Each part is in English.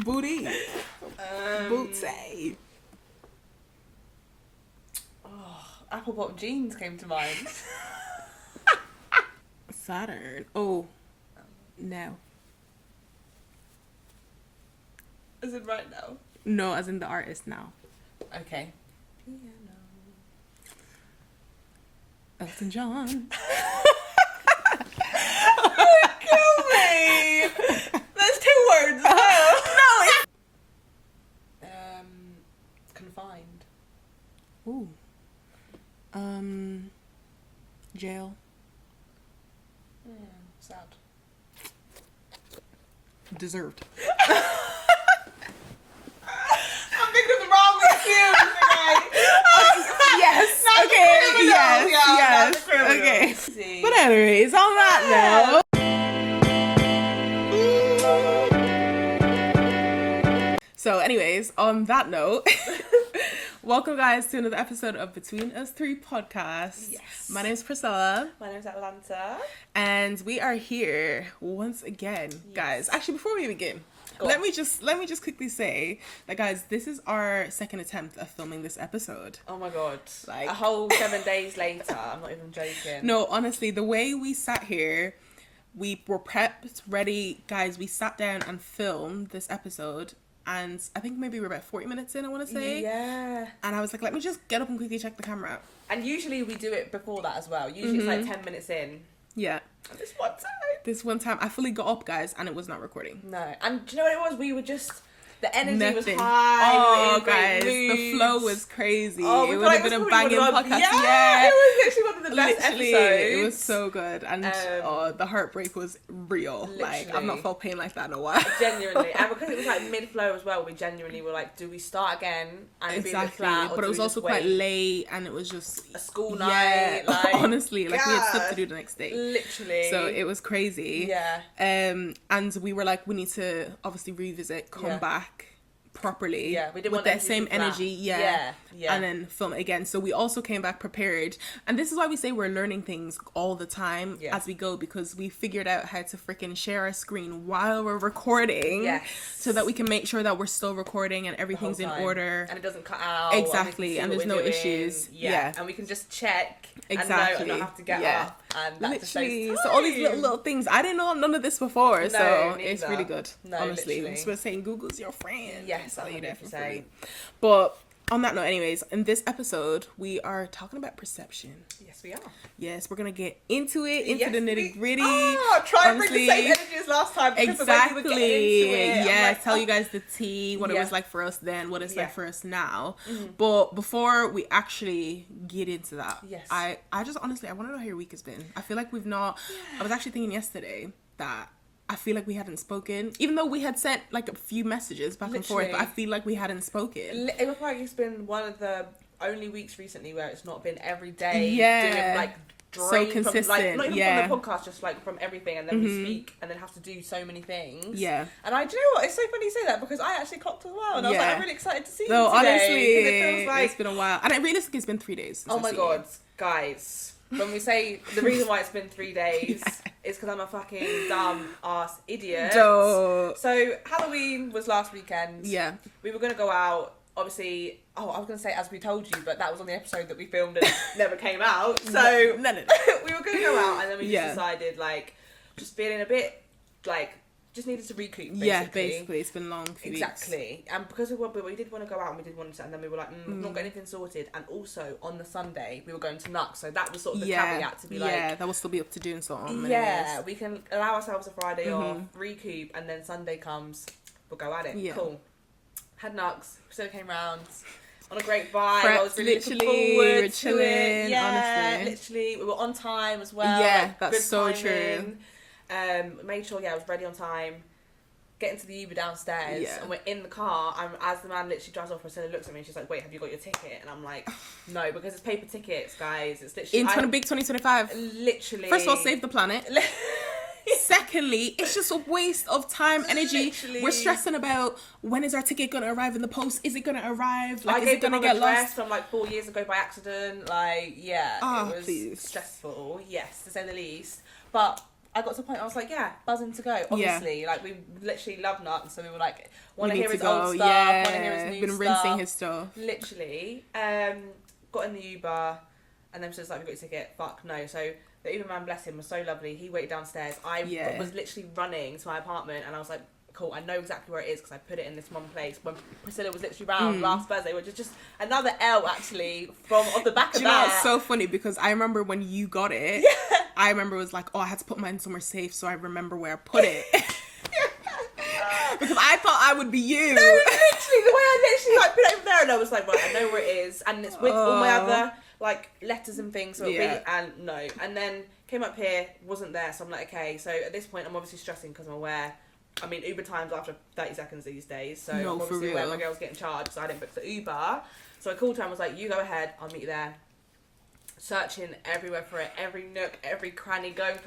Booty. Booty. Oh, Apple Pop jeans came to mind. Saturn. Oh. No. Is it right now? No, as in the artist now. Okay. Elton John. Kill me! That's 2 words. No, it's... Confined. Ooh. Jail. Sad. Deserved. I'm thinking of the wrong accused today. Yes. Not the Okay. criminal. Yes. Yeah, Yes. not the criminal. Okay. See. But anyways, on that note. So anyways, on that note, welcome guys to another episode of Between Us Three podcast. Yes. My name is Priscilla. My name's Atlanta. And we are here once again, guys. Actually, before we begin, Go let on. me just quickly say that, guys, this is our second attempt of filming this episode. Oh my god. Like- a whole 7 days later. I'm not even joking. No, honestly, the way we sat here, we were prepped, ready, guys. We sat down and filmed this episode, and I think maybe we're about 40 minutes in, I want to say. Yeah. And I was like, let me just get up and quickly check the camera out. And usually we do it before that as well. Usually it's like 10 minutes in. Yeah. And this one time. This one time, I fully got up, guys, and it was not recording. No. And do you know what it was? We were just... The energy Nothing. was high. we were Oh, in great guys, the moods. flow was crazy. Oh, It would have been a banging podcast. Yeah, it was literally one of the best Literally, episodes. it was so good, and the heartbreak was real. Like, I've not Literally. felt pain like that in a while. Genuinely, and because it was like mid-flow as well, we genuinely were like, do we start again and it'd be a bit Exactly, flat, or but do it was we also just quite wait? late, and it was just A school yeah, night, like, honestly, like we had stuff to God. do the next day. Literally. So it was crazy. Yeah. And we were like, we need to obviously revisit, come Yeah. back properly. Yeah, we didn't with want that them to same be flat. energy. Yeah. Yeah. And then film it again. So we also came back prepared. And this is why we say we're learning things all the time Yeah. as we go, because we figured out how to freaking share our screen while we're recording. Yes. So that we can make sure that we're still recording and the whole everything's in time. order. and it doesn't cut out. Exactly, and, and we can there's see what no we're doing. issues. Yeah. Yeah. And we can just check and Exactly. know and not have to get Yeah. up. And that just saves Literally, time. so all these little things. I didn't know none of this before, so it's neither. really good. No, honestly, literally. I'm just saying Google's your friend. Yes, Tell you that for 100%. free. But on that note, anyways, in this episode, we are talking about perception. Yes, we are. Yes, we're gonna get into it, into Yes, the we nitty gritty. are. Try and bring the same energy as last time. Because the way you were getting Exactly. into it, I'm Yeah, like, tell oh. you guys the tea, what it Yeah. was like for us then, what it's Yeah. like for us now. But before we actually get into that, Yes. I just honestly, I want to know how your week has been. I feel like we've not. I was actually thinking yesterday that I feel like we hadn't spoken, even though we had sent like a few messages back and forth. But I Literally. feel like we hadn't spoken. It looks like it's been one of the only weeks recently where it's not been every day. Yeah. Doing like So drain consistent, From, like, not even yeah. from the podcast, just like from everything, and then we speak and then have to do so many things. Yeah. And do you know what? It's so funny you say that because I actually clocked as well, and I was like, Yeah. I'm really excited to see No, you today. honestly, 'cause it feels like, it's been a while, and realistically, it's been 3 days. Since oh I've my seen god, guys. When we say the reason why it's been 3 days is because I'm a fucking dumb ass idiot. Dope. So Halloween was last weekend. Yeah. We were gonna go out. Obviously, I was gonna say as we told you, but that was on the episode that we filmed and it never came out. So No. we were gonna go out, and then we just Yeah. decided like just feeling a bit like just needed to recoup. Basically. Yeah, basically, it's been long. Few weeks. Exactly, and because of what we did want to go out and we did want to, and then we were like, we've not got anything sorted, and also on the Sunday we were going to Nux, so that was sort of the caveat to be like, yeah, that will still be up to doing so on. yeah, we can allow ourselves a Friday off, recoup, and then Sunday comes, we'll go at it. Yeah. Cool. Had Nux, Priscilla came round on a great vibe. Prepped, I was really looking literally, forward we're to chilling, it. Yeah, honestly. literally, we were on time as well. Yeah, like, that's good so timing. Made sure, I was ready on time. Get into the Uber downstairs, Yeah. and we're in the car. And as the man literally drives off, Priscilla looks at me and she's like, "Wait, have you got your ticket?" And I'm like, "No, because it's paper tickets, guys. It's literally In big 2025. literally." First of all, save the planet. Secondly, it's just a waste of time, energy. Literally. We're stressing about when is our ticket gonna arrive in the post? Is it gonna arrive? Like, I is gave it them gonna a get address lost? from like 4 years ago by accident. Like, yeah, Ah, it was please. stressful. Yes, to say the least. But I got to a point I was like, yeah, buzzing to go. Obviously, like we literally love Nux, so we were like, want to hear his old stuff, want to hear his new been stuff. rinsing his stuff. Literally, got in the Uber, and then she was like, we got your ticket. Fuck no. So the Uber man, bless him, was so lovely. He waited downstairs. I was literally running to my apartment, and I was like, cool, I know exactly where it is because I put it in this one place when Priscilla was literally round last Thursday, which is just another L actually from off the back of You know, that. it's so funny because I remember when you got it, I remember it was like, oh, I had to put mine somewhere safe, so I remember where I put it. Because I thought I would be you. No, literally, the way I literally like put it over there, and I was like, well, I know where it is, and it's with all my other like letters and things, so it'll be, and no. And then came up here, wasn't there, so I'm like, okay, so at this point I'm obviously stressing because I'm aware. I mean, Uber times after 30 seconds these days, so I'm obviously aware my girl's getting charged, so I didn't book the Uber. So I called her and was like, you go ahead, I'll meet you there. Searching everywhere for it, every nook, every cranny, I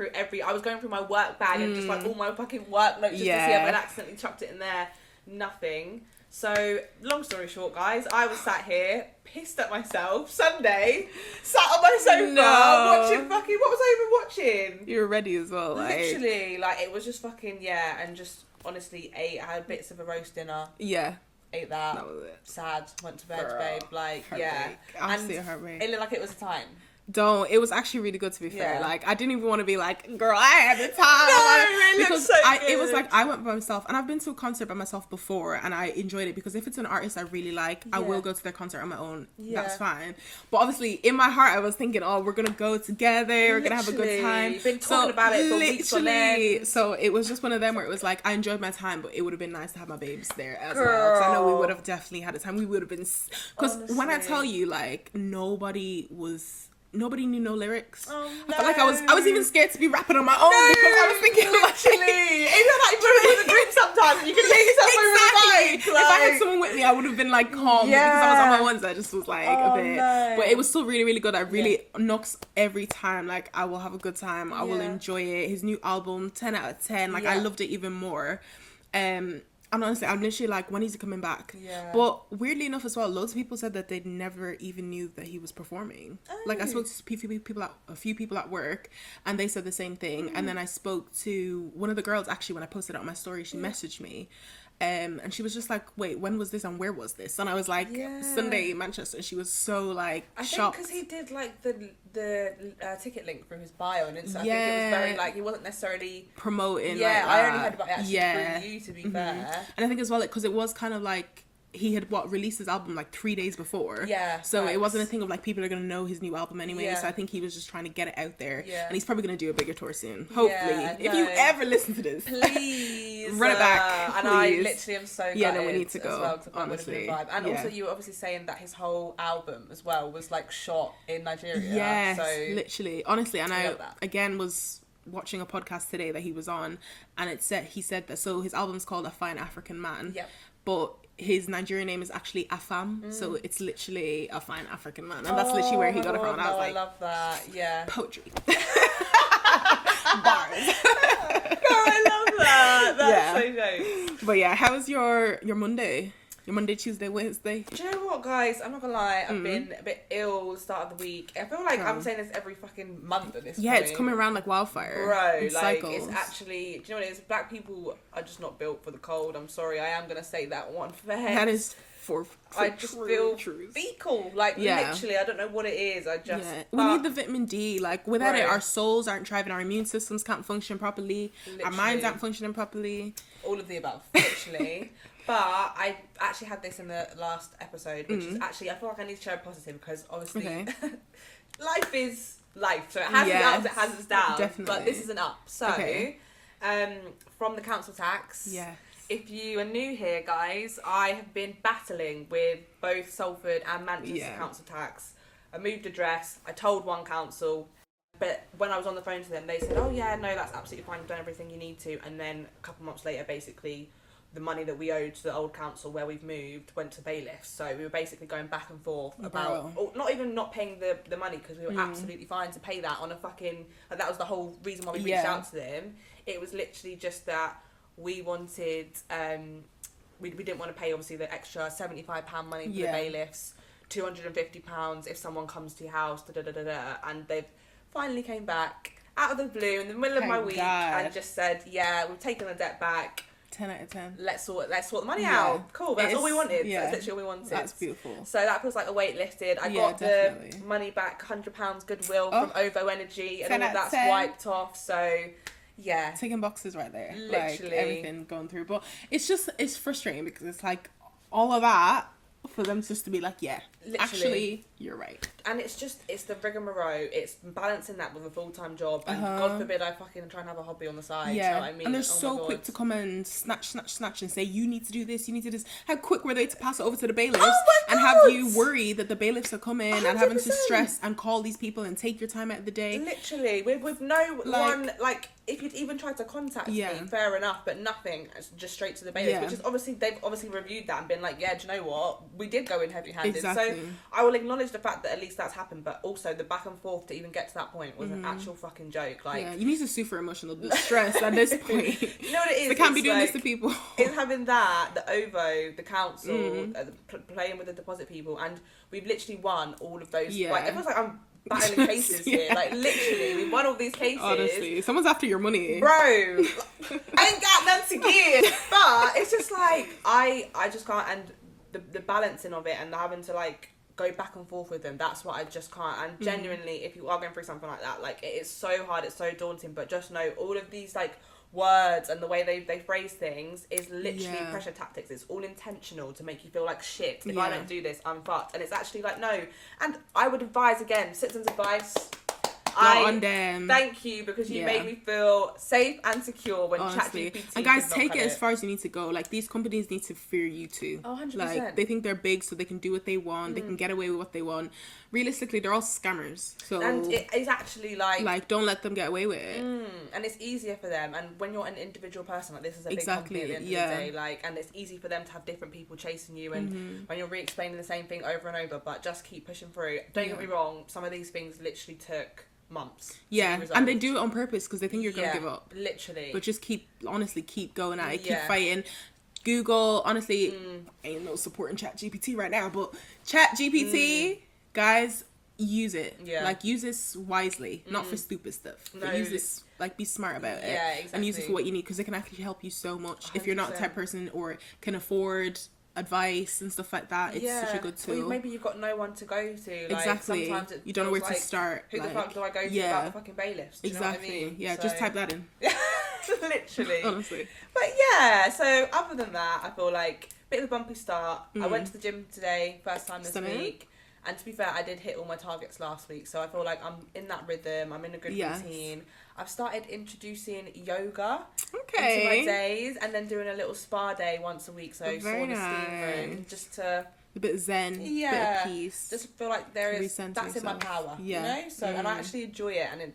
was going through my work bag and just like all my fucking work notes just to see if I'd accidentally chucked it in there. Nothing. So, long story short, guys, I was sat here, pissed at myself, Sunday, sat on my sofa, watching fucking, what was I even watching? You were ready as well, like. Literally, like, it was just fucking, and just, honestly, I had bits of a roast dinner. Yeah. Ate that. That was it. Sad, went to bed, babe, like, heartbreak. Absolute heartbreak. It looked like it was a time. It was actually really good, to be fair. Like, I didn't even want to be like, girl, I had the time. No, because so good. It was like, I went by myself, and I've been to a concert by myself before, and I enjoyed it, because if it's an artist I really like, I will go to their concert on my own. That's fine. But obviously, in my heart, I was thinking, oh, we're going to go together, we're going to have a good time. You've been talking about it for weeks on end. So it was just one of them where it was like, I enjoyed my time, but it would have been nice to have my babes there as well. Because I know we would have definitely had a time. We would have been, because when I tell you, like, nobody knew no lyrics. Oh, no. I felt like I was even scared to be rapping on my own because I was thinking literally. Even like you're in a group sometimes, you can hear yourself over the mic. If I had someone with me, I would have been like calm because I was on my ones. I just was like a bit, but it was still really, really good. I really Nux every time. Like, I will have a good time. I will enjoy it. His new album, 10 out of 10. Like, I loved it even more. And honestly, I'm literally like, when is he coming back? Yeah. But weirdly enough as well, loads of people said that they never even knew that he was performing. Oh. Like, I spoke to a few people at work, and they said the same thing. And then I spoke to one of the girls, actually, when I posted it on my story, she messaged me. And she was just like, wait, when was this and where was this? And I was like, Sunday in Manchester. She was so like shocked. I think because he did like the ticket link through his bio on Instagram. I think it was very like, he wasn't necessarily promoting. Yeah, like I only heard about it actually through you, to be fair. And I think as well, because it was kind of like, he had released his album like 3 days before. Yeah. So it wasn't a thing of like, people are going to know his new album anyway. Yeah. So I think he was just trying to get it out there. Yeah. And he's probably going to do a bigger tour soon. Hopefully. Yeah, if you ever listen to this, please run it back. And I literally am so gutted. Yeah, no, we need to go. As well, honestly. Vibe. And also, you were obviously saying that his whole album as well was like shot in Nigeria. Yes, so literally. Honestly. And I again was watching a podcast today that he was on, and he said that, so his album's called A Fine African Man. Yep. But his Nigerian name is actually Afam, so it's literally A Fine African Man, and that's literally where he got it from. And I was like, I love that. Yeah. Poetry. Bars. I love that. That's so dope. But yeah, how was your Monday? Your Monday, Tuesday, Wednesday? Do you know what, guys? I'm not gonna lie. I've been a bit ill the start of the week. I feel like I'm saying this every fucking month at this point. Yeah, it's coming around like wildfire. Bro, like, cycles. It's actually... Do you know what it is? Black people are just not built for the cold. I'm sorry. I am gonna say that one fact. That is I just feel fecal. Like, literally, I don't know what it is. I just... Yeah. We need the vitamin D. Like, without it, our souls aren't thriving. Our immune systems can't function properly. Literally. Our minds aren't functioning properly. All of the above, literally. But I actually had this in the last episode, which is actually, I feel like I need to share a positive because obviously life is life. So it has its ups, it has its downs. Definitely. But this is an up. So, from the council tax. Yes. If you are new here, guys, I have been battling with both Salford and Manchester council tax. I moved address. I told one council. But when I was on the phone to them, they said, oh, yeah, no, that's absolutely fine. You've done everything you need to. And then a couple months later, basically, the money that we owed to the old council where we've moved went to bailiffs. So we were basically going back and forth about, not paying the money because we were absolutely fine to pay that on a fucking, like, that was the whole reason why we reached out to them. It was literally just that we wanted, we didn't want to pay obviously the extra £75 money for the bailiffs, £250 if someone comes to your house, and they've finally came back out of the blue in the middle of my week and just said, yeah, we've taken the debt back. 10 out of 10. Let's sort the money out. Cool. That's all we wanted. Yeah. That's literally all we wanted. That's beautiful. So that feels like a weight lifted. I got the money back, £100 goodwill from OVO Energy, and all that's wiped off. So yeah, ticking boxes right there. Literally, like, everything going through. But it's frustrating because it's like all of that for them just to be like, yeah, literally, actually, you're right. And it's the rigmarole. It's balancing that with a full-time job, and God forbid I fucking try and have a hobby on the side. Yeah, you know what I mean? And they're so quick to come and snatch and say, you need to do this, you need to do this. How quick were they to pass it over to the bailiffs and have you worry that the bailiffs are coming 100%. And having to stress and call these people and take your time out of the day? Literally, with no one, like, if you'd even tried to contact me, fair enough, but nothing, just straight to the bailiffs, which is they've obviously reviewed that and been like, yeah, do you know what? We did go in heavy-handed. Exactly. So I will acknowledge the fact that at least that's happened, but also the back and forth to even get to that point was an actual fucking joke. Like, yeah, you need to sue for emotional distress at this point. You know what it is? They can't be doing this to people. It's having that, the OVO, the council, playing with the deposit people, and we've literally won all of those. Like, it feels like I'm battling cases here. Like, literally, we've won all these cases. Honestly, someone's after your money, bro. I ain't got none to give. But it's just like I just can't, and the balancing of it and having to like go back and forth with them, that's what I just can't. And genuinely, if you are going through something like that, like, it is so hard, it's so daunting, but just know all of these like words and the way they phrase things is literally pressure tactics. It's all intentional to make you feel like shit. If I don't do this, I'm fucked. And it's actually like, no. And I would advise, again, citizens' advice, on them. Thank you, because you made me feel safe and secure when ChatGPT. And guys, take it as far as you need to go. Like, these companies need to fear you too. 100%. Like, they think they're big, so they can do what they want. They can get away with what they want. Realistically, they're all scammers. So, and it is actually like don't let them get away with it. And it's easier for them. And when you're an individual person, like, this is a big company at the end of the day. Like, and it's easy for them to have different people chasing you, and when you're re-explaining the same thing over and over, but just keep pushing through. Don't get me wrong. Some of these things literally took months. Yeah, and they do it on purpose because they think you're gonna give up. Literally. But just keep going at it. Keep fighting. Google, honestly, ain't no supporting ChatGPT right now, but ChatGPT, guys, use it. Yeah. Like, use this wisely, not for stupid stuff. No. But use this, like, be smart about it. Yeah, exactly. And use it for what you need, because it can actually help you so much. 100%. If you're not the type of person or can afford advice and stuff like that, it's such a good tool. Or maybe you've got no one to go to. Like, exactly. Sometimes you don't know where to start. Who the fuck do I go to about the fucking bailiffs? Do exactly. You know what I mean? Yeah, so, just type that in. Literally. Honestly. But yeah, so other than that, I feel like a bit of a bumpy start. I went to the gym today, first time this week. And to be fair, I did hit all my targets last week. So I feel like I'm in that rhythm. I'm in a good routine. I've started introducing yoga into my days, and then doing a little spa day once a week. So sauna, steam room, just to a bit zen, bit of peace. Just feel like that's in my power. Yeah. You know? So and I actually enjoy it, and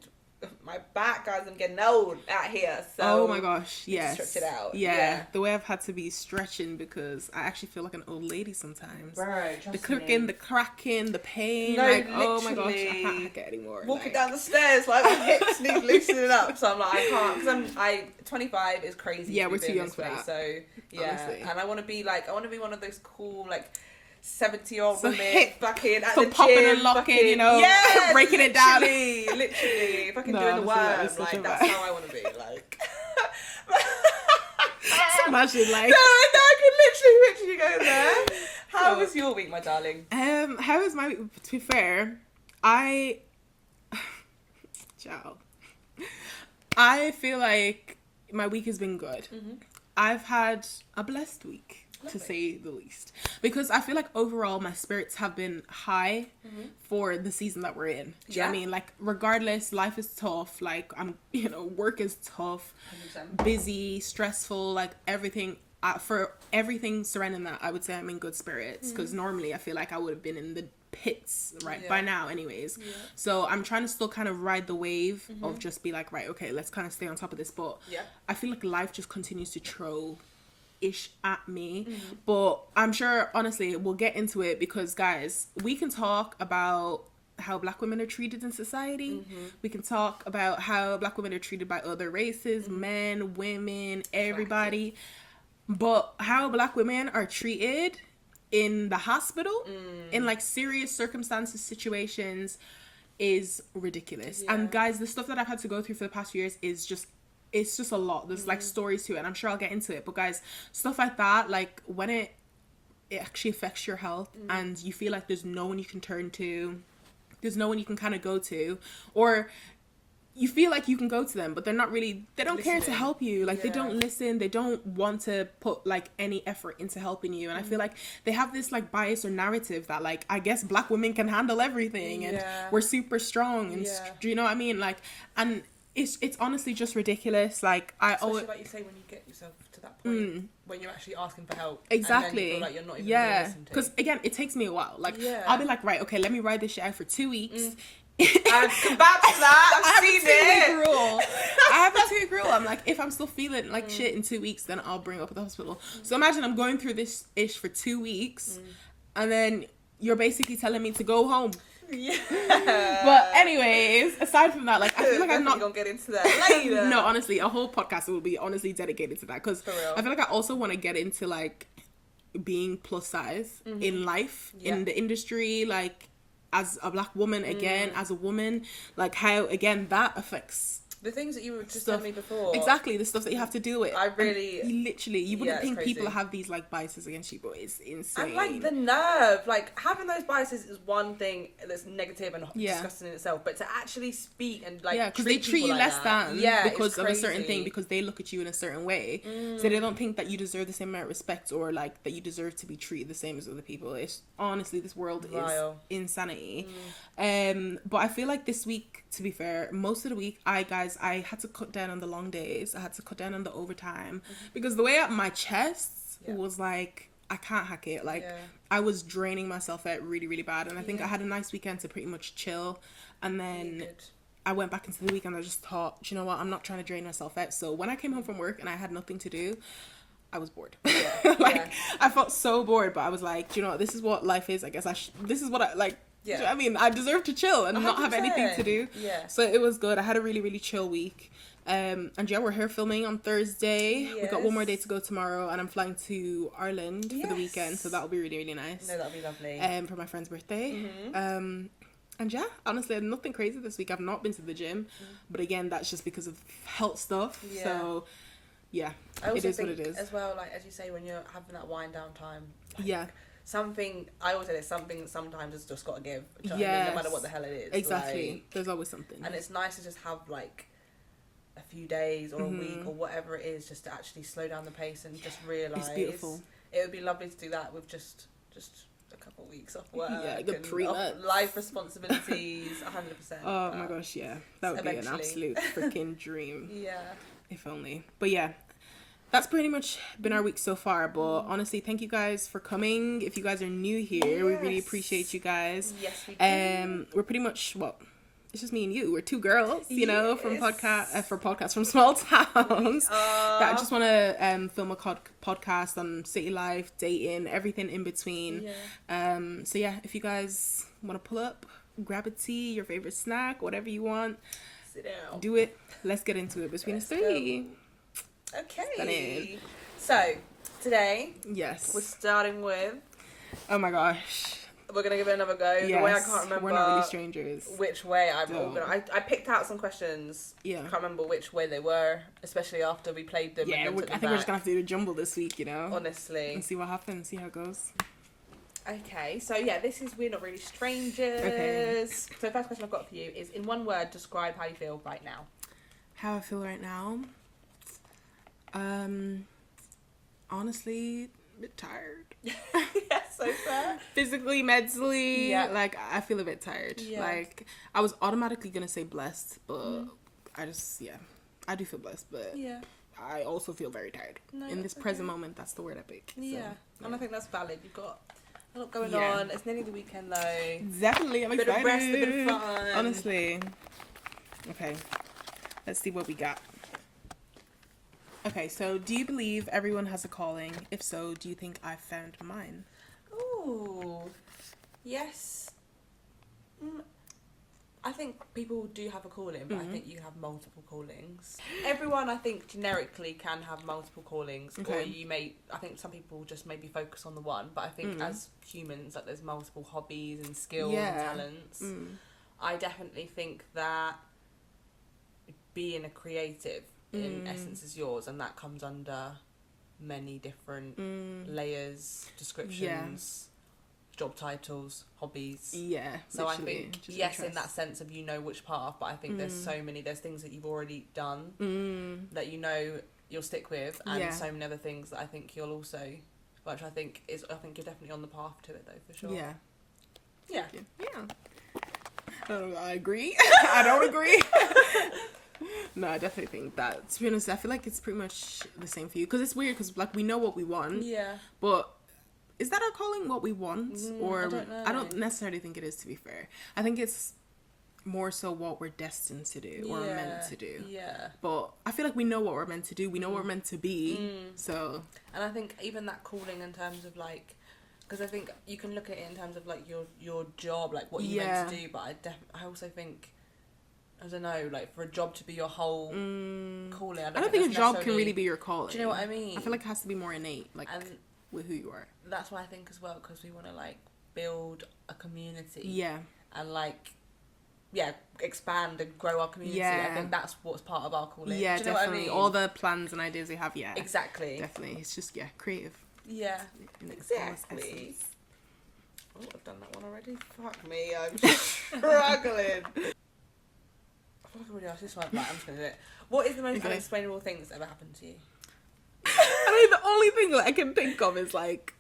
my back, guys, I'm getting old out here. So oh my gosh, yes. Stretch it out. Yeah. The way I've had to be stretching, because I actually feel like an old lady sometimes. Bro, the clicking, the cracking, the pain. No, like, oh my gosh, I can't get anymore. Walking down the stairs, like, my hips need loosening up. So I'm like, I can't, because 25 is crazy. Yeah, we're too young for that. So yeah, honestly. And I want to be one of those cool, like, 70-year-old women back in at the popping gym, and locking, you know, breaking it down. Literally, fucking doing the worm. Like, that's how I want to be. Like, imagine, like, no, I can literally go there. How was your week, my darling? How was my week? To be fair, ciao. I feel like my week has been good. I've had a blessed week. To say the least, because I feel like overall my spirits have been high for the season that we're in. Do you know what I mean? Like, regardless, life is tough. Like, work is tough, 100%. Busy, stressful, like everything. For everything surrounding that, I would say I'm in good spirits, because normally I feel like I would have been in the pits by now anyways. So I'm trying to still kind of ride the wave of just be like, right, okay, let's kind of stay on top of this. But I feel like life just continues to throw ish at me, but I'm sure, honestly, we'll get into it, because guys, we can talk about how Black women are treated in society. We can talk about how Black women are treated by other races, men, women, everybody, but how Black women are treated in the hospital, in like serious circumstances, situations, is ridiculous. And guys, the stuff that I've had to go through for the past few years is just, it's just a lot. There's like stories to it, and I'm sure I'll get into it. But guys, stuff like that, like when it actually affects your health and you feel like there's no one you can turn to, there's no one you can kind of go to, or you feel like you can go to them, but they're not really, they don't care to help you. Like, they don't listen. They don't want to put, like, any effort into helping you. And I feel like they have this, like, bias or narrative that, like, I guess black women can handle everything and we're super strong. And do you know what I mean? Like, and it's honestly just ridiculous. Like, especially like you say, when you get yourself to that point when you're actually asking for help. Exactly. And then you feel like you're not even being listened to. Because, again, it takes me a while. Like, I'll be like, right, okay, let me ride this shit out for 2 weeks. I've come back to that. I've seen it. I have a 2-week rule. I'm like, if I'm still feeling like shit in 2 weeks, then I'll bring it up at the hospital. So imagine I'm going through this ish for 2 weeks, and then you're basically telling me to go home. Yeah. But anyways, aside from that, like, I feel like I'm not gonna get into that later. No, honestly, a whole podcast will be honestly dedicated to that, because I feel like I also want to get into like being plus size in life, in the industry, like, as a black woman, again, as a woman, like how, again, that affects the things that you were just telling me before. Exactly, the stuff that you have to deal with. I really... you wouldn't think crazy. People have these, like, biases against you, but it's insane. And, like, the nerve. Like, having those biases is one thing that's negative and disgusting in itself, but to actually speak and, like, because they treat you less than because of a certain thing, because they look at you in a certain way. So they don't think that you deserve the same amount of respect, or, like, that you deserve to be treated the same as other people. It's honestly, this world is insanity. But I feel like this week, to be fair, most of the week, I had to cut down on the long days. I had to cut down on the overtime because the way up my chest was like, I can't hack it. Like, I was draining myself out really, really bad. And I think I had a nice weekend to pretty much chill. And then I went back into the weekend. I just thought, do you know what? I'm not trying to drain myself out. So when I came home from work and I had nothing to do, I was bored. I felt so bored, but I was like, do you know what? This is what life is. I guess this is what I like. Yeah. Do you know what I mean? I deserve to chill and 100%. Not have anything to do. Yeah. So it was good. I had a really, really chill week. And we're here filming on Thursday. Yes. We got one more day to go tomorrow, and I'm flying to Ireland for the weekend, so that'll be really, really nice. No, that'll be lovely. For my friend's birthday. And honestly, nothing crazy this week. I've not been to the gym, but again, that's just because of health stuff. Yeah. So I also think what it is. As well, like, as you say, when you're having that wind down time. Like, something, I always say there's something sometimes it's just got to give. Do you know what I mean? No matter what the hell it is. Exactly. Like, there's always something. And it's nice to just have, like, a few days or a week or whatever it is, just to actually slow down the pace and just realise. It's beautiful. It would be lovely to do that with just a couple of weeks off work. Good 3 months. Life responsibilities, 100%. Oh my gosh, yeah. That would be an absolute freaking dream. Yeah. If only. But yeah. That's pretty much been our week so far, but honestly, thank you guys for coming. If you guys are new here, we really appreciate you guys. Yes, we do. We're pretty much, it's just me and you. We're 2 girls, you know, from podcasts from small towns that just want to film a podcast on city life, dating, everything in between. So if you guys want to pull up, grab a tea, your favorite snack, whatever you want, sit down, do it. Let's get into it between us 3. Okay. So, today, we're starting with... Oh my gosh. We're going to give it another go. Yes. The way I can't remember... We're not really strangers. Which way I picked out some questions. Yeah. I can't remember which way they were, especially after we played them. Yeah, I think we're just going to have to do the jumble this week, you know? Honestly. And see what happens, see how it goes. Okay, so this is We're Not Really Strangers. Okay. So the first question I've got for you is, in one word, describe how you feel right now. How I feel right now? Honestly, a bit tired. So fair. Physically, mentally, like, I feel a bit tired. Like, I was automatically gonna say blessed, but I do feel blessed, but I also feel very tired. In this present moment, that's the word I pick. And I think that's valid. You've got a lot going on. It's nearly the weekend though. Definitely, I'm excited. A bit of rest, a bit of fun. Honestly. Okay, let's see what we got. Okay, so do you believe everyone has a calling? If so, do you think I've found mine? Ooh, yes. I think people do have a calling, but I think you have multiple callings. Everyone, I think, generically can have multiple callings, or I think some people just maybe focus on the one, but I think as humans, like, there's multiple hobbies and skills and talents. I definitely think that being a creative in essence is yours, and that comes under many different layers, descriptions, job titles, hobbies. Yeah. So I think, yes, in that sense of you know which path, but I think there's things that you've already done that you know you'll stick with, and so many other things that I think you'll also, which I think you're definitely on the path to it though, for sure. Yeah. Yeah. I agree. I don't agree. No, I definitely think that. To be honest, I feel like it's pretty much the same for you, because it's weird, because like we know what we want. Yeah. But is that our calling, what we want? Or I don't know. I don't necessarily think it is, to be fair. I think it's more so what we're destined to do or meant to do. Yeah. But I feel like we know what we're meant to do. We know what we're meant to be. So. And I think even that calling in terms of like, because I think you can look at it in terms of like your job, like what you're meant to do. But I also think, I don't know, like for a job to be your whole calling. I don't think a job can really be your calling. Do you know what I mean? I feel like it has to be more innate, like with who you are. That's why I think as well, because we want to like build a community. Yeah. And like, expand and grow our community. Yeah. I think that's what's part of our calling. Yeah, do you know definitely. what I mean? All the plans and ideas we have, Exactly. Definitely. It's just, creative. Yeah. Exactly. Oh, I've done that one already. Fuck me, I'm struggling. I feel like I already asked this one, but I'm just going to do it. What is the most unexplainable thing that's ever happened to you? I mean, the only thing that I can think of is like...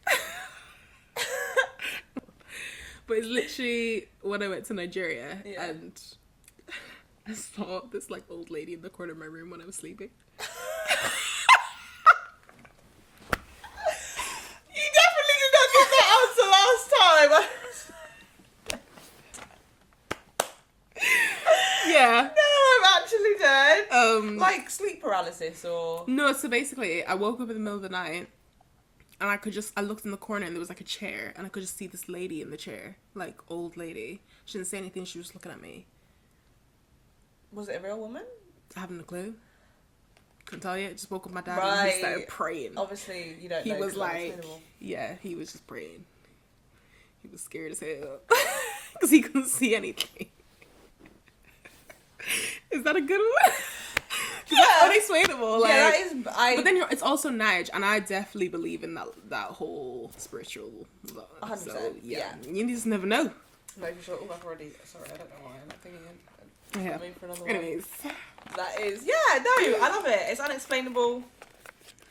But it's literally when I went to Nigeria and I saw this like old lady in the corner of my room when I was sleeping. You definitely did not get that answer last time. Yeah. No, I'm actually dead. Like sleep paralysis or... No, so basically I woke up in the middle of the night and I looked in the corner and there was like a chair and I could just see this lady in the chair, like old lady. She didn't say anything, she was just looking at me. Was it a real woman? I haven't a clue. Couldn't tell you. Just woke up my dad and he started praying. Obviously, you don't know. He was like, he was just praying. He was scared as hell because he couldn't see anything. Is that a good one? That's unexplainable. Like, that is. But then it's also Nige, and I definitely believe in that whole spiritual. 100%. So, you just never know. No, for sure. Oh, I've already. Sorry, I don't know why I'm not thinking. Yeah. For another Anyways, one. That is. Yeah. No, I love it. It's unexplainable.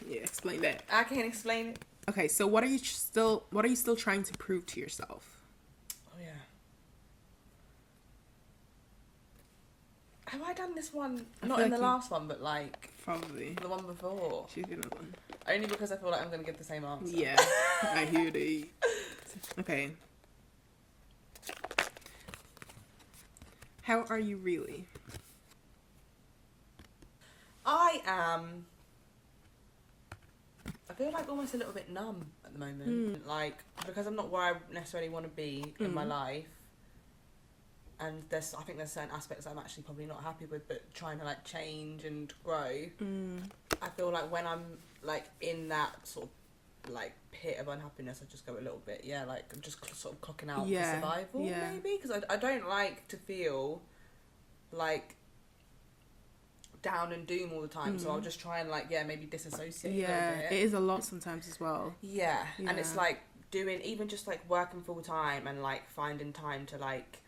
Yeah, explain that. I can explain it. Okay, so what are you still trying to prove to yourself? Oh yeah. Have I done this one? Not in the last one, but like probably the one before. She's in the one. Only because I feel like I'm gonna give the same answer. Yeah, I hear the. Okay. How are you really? I am. I feel like almost a little bit numb at the moment. Like, because I'm not where I necessarily want to be in my life. And I think there's certain aspects I'm actually probably not happy with, but trying to like change and grow. I feel like when I'm like in that sort of like pit of unhappiness, I just go a little bit, like I'm just sort of clocking out for survival, maybe, because I don't like to feel like down and doom all the time, so I'll just try and like maybe disassociate a little bit. It is a lot sometimes as well. And it's like doing even just like working full time and like finding time to like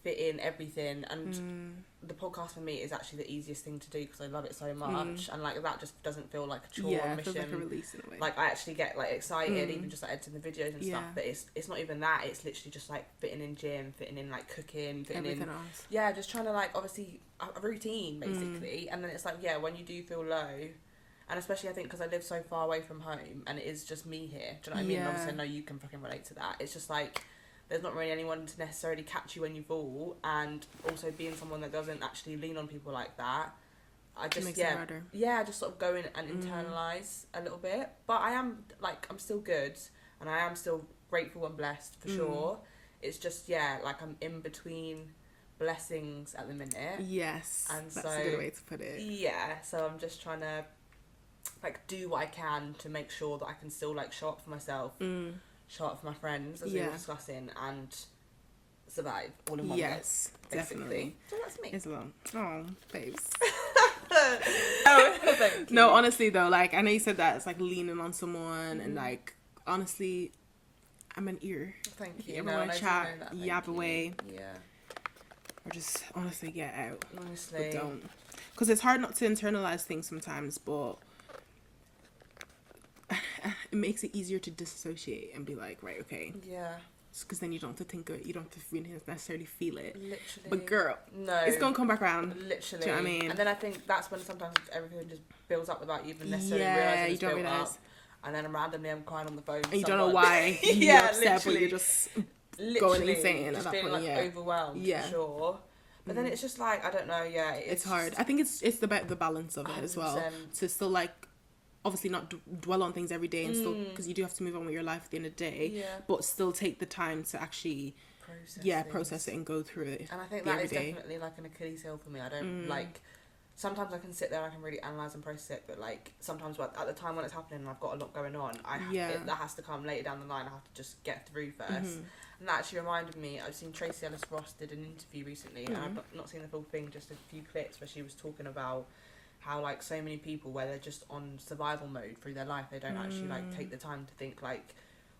fit in everything, and the podcast for me is actually the easiest thing to do because I love it so much, and like that just doesn't feel like a chore or mission. It feels like a release in a way. Like I actually get like excited even just like editing the videos and stuff, but it's not even that. It's literally just like fitting in gym, fitting in like cooking, fitting everything in else. Just trying to like obviously a routine basically, and then it's like when you do feel low. And especially I think because I live so far away from home and it is just me here. Do you know what I mean? And obviously I know you can fucking relate to that. It's just like there's not really anyone to necessarily catch you when you fall, and also being someone that doesn't actually lean on people like that, I just makes it harder. I just sort of go in and internalize a little bit. But I am like I'm still good, and I am still grateful and blessed for sure. It's just like I'm in between blessings at the minute. Yes, and that's a good way to put it. Yeah, so I'm just trying to like do what I can to make sure that I can still like show up for myself. Show up for my friends, as we were discussing, and survive all in one yes, go, definitely. So that's me. It's long. Oh, babes. Thank you. No, honestly though, like I know you said that it's like leaning on someone, and like honestly, I'm an ear. Thank If you. you ever want to chat, Thank yap you. away, Yeah. or just honestly get out. Honestly. But don't, because it's hard not to internalize things sometimes, but it makes it easier to disassociate and be like, right, okay. Yeah. Because then you don't have to think of it, you don't have to really necessarily feel it. Literally. But girl, no, it's gonna come back around. Literally. Do you know what I mean? And then I think that's when sometimes everything just builds up without you even necessarily Yeah, realising you it's don't built realise. up. And then randomly I'm crying on the phone. And you don't know why you're Yeah, upset, but literally. you're just Literally, going insane at just that being point. like Yeah, overwhelmed. Yeah. For sure. But then it's just like, I don't know. Yeah, it's hard. I think it's the balance of it as well. 100%. To still like, obviously not dwell on things every day, and still, because you do have to move on with your life at the end of the day. Yeah. But still take the time to actually process it and go through it. And I think that is definitely like an Achilles heel for me. I don't like. Sometimes I can sit there and I can really analyse and process it, but like sometimes at the time when it's happening and I've got a lot going on, that has to come later down the line. I have to just get through first. And that actually reminded me, I've seen Tracy Ellis Ross did an interview recently, and I've not seen the full thing, just a few clips where she was talking about how like so many people where they're just on survival mode through their life, they don't actually like take the time to think like,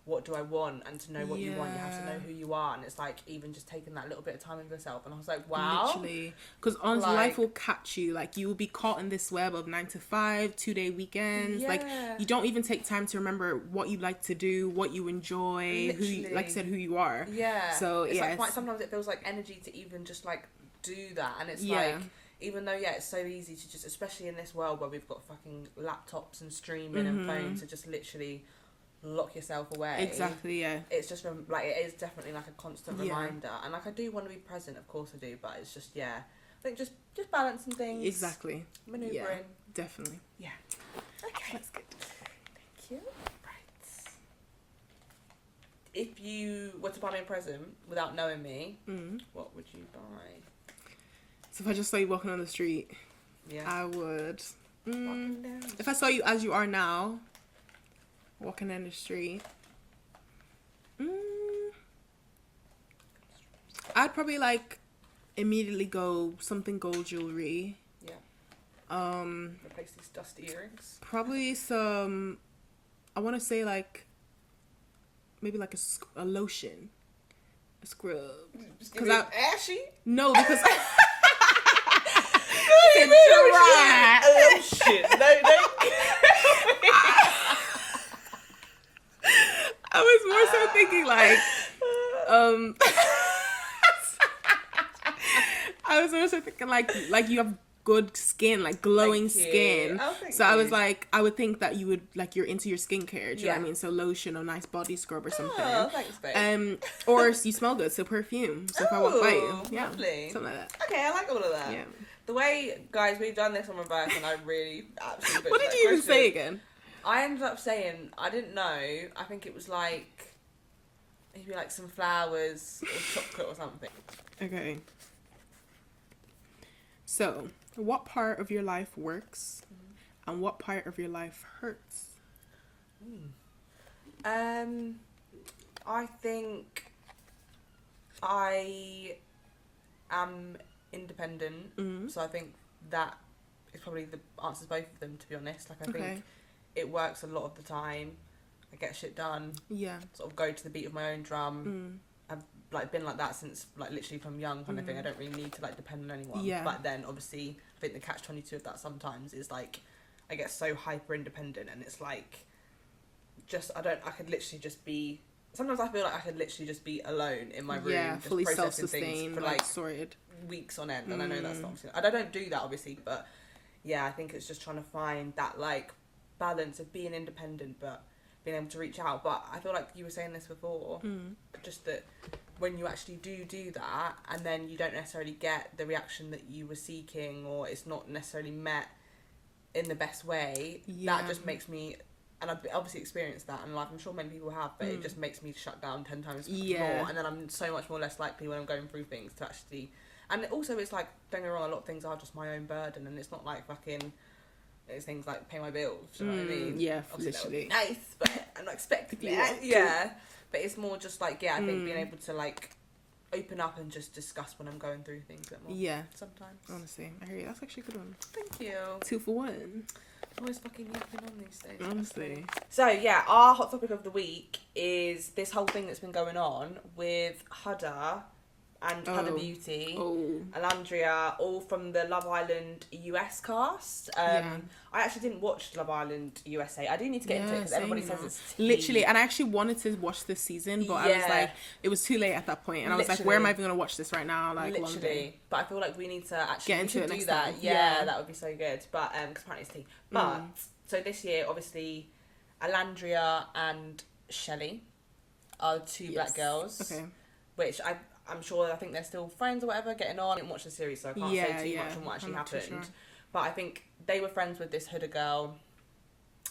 what do I want? And to know what you want, you have to know who you are. And it's like even just taking that little bit of time with yourself. And I was like, wow. Literally. Because honestly, life will catch you. Like, you will be caught in this web of 9 to 5, 2-day weekends. Yeah. Like, you don't even take time to remember what you like to do, what you enjoy, who you, like I said, who you are. Yeah. So, it's yeah. like sometimes it feels like energy to even just like do that. And it's like, even though, it's so easy to just, especially in this world where we've got fucking laptops and streaming and phones, to just literally lock yourself away. Exactly, yeah. It's just like, it is definitely like a constant reminder. And like, I do want to be present, of course I do, but it's just, I think just balancing things. Exactly. Maneuvering. Yeah, definitely. Yeah. Okay. That's good. Thank you. Right. If you were to buy me a present without knowing me, what would you buy? So if I just saw you walking on the street, I would. If I saw you as you are now, walking down the street, I'd probably like immediately go something gold jewelry. Yeah. Replace these dusty earrings. Probably some. I want to say like maybe like a lotion, a scrub. Just give it ashy. No, because. Oh shit! No. I was more so thinking like, I was also thinking like you have good skin, like glowing skin. So I was like, I would think that you would like, you're into your skincare. Do you know what I mean? So lotion or nice body scrub or something. Oh, thanks, babe. Or you smell good, so perfume. So if I walk by you, lovely. something like that. Okay, I like all of that. Yeah. The way, guys, we've done this on reverse, and I really absolutely. What did you even say again? I ended up saying, I didn't know. I think it was like maybe like some flowers or chocolate or something. Okay. So, what part of your life works, and what part of your life hurts? I think I am independent, so I think that is probably the answers both of them, to be honest. Like, I think it works a lot of the time. I get shit done. Yeah. Sort of go to the beat of my own drum. I've like been like that since like literally from young kind of thing. I don't really need to like depend on anyone. Yeah. But then obviously I think the catch-22 of that sometimes is like I get so hyper independent, and it's like just I could literally just be. Sometimes I feel like I could literally just be alone in my room, just fully processing things for like sorted weeks on end. And I know that's not. I don't do that obviously, but yeah, I think it's just trying to find that like balance of being independent but being able to reach out. But I feel like you were saying this before, just that when you actually do that and then you don't necessarily get the reaction that you were seeking, or it's not necessarily met in the best way, that just makes me, and I've obviously experienced that in life, I'm sure many people have, but it just makes me shut down 10 times more, and then I'm so much more less likely when I'm going through things to actually, and also it's like, don't get me wrong, a lot of things are just my own burden, and it's not like fucking, it's things like pay my bills, do you know what I mean? Yeah, obviously literally. That would be nice, but I'm not expecting that. Yeah. But it's more just like, I think being able to like open up and just discuss when I'm going through things a bit more. Yeah. Sometimes. Honestly, I hear you. That's actually a good one. Thank you. 2 for 1. Always fucking yapping on these days. Honestly. So yeah, our hot topic of the week is this whole thing that's been going on with Huda and Huda Beauty, Alandria, all from the Love Island US cast. I actually didn't watch Love Island USA. I do need to get into it because everybody says it's tea. Literally, and I actually wanted to watch this season, but I was like, it was too late at that point, and I was like, where am I even going to watch this right now? Like, literally. But I feel like we need to actually get into it next that. time. Yeah, that would be so good. But because apparently it's tea. But so this year, obviously, Alandria and Shelley are two black girls. Okay. Which I'm sure, I think they're still friends or whatever, getting on. I didn't watch the series, so I can't say too much on what actually happened. Sure. But I think they were friends with this Huda girl,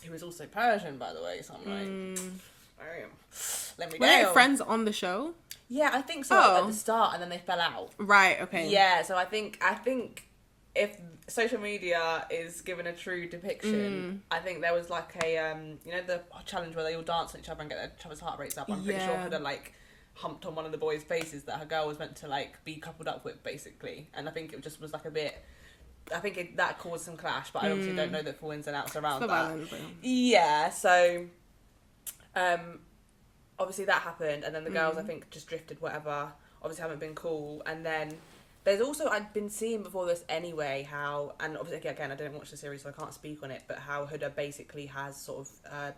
who was also Persian, by the way. So I'm like, let me go. Were they friends on the show? Yeah, I think so at the start, and then they fell out. Right. Okay. Yeah. So I think if social media is given a true depiction, I think there was like a you know, the challenge where they all dance on each other and get each other's heart rates up. I'm pretty sure Huda like humped on one of the boys' faces that her girl was meant to like be coupled up with, basically. And I think it just was like a bit. I think that caused some clash, but I obviously don't know the full ins and outs around that. Violent, yeah, so obviously that happened, and then the girls I think just drifted, whatever. Obviously haven't been cool, and then there's also, I'd been seeing before this anyway, how, and obviously again I didn't watch the series so I can't speak on it, but how Huda basically has sort of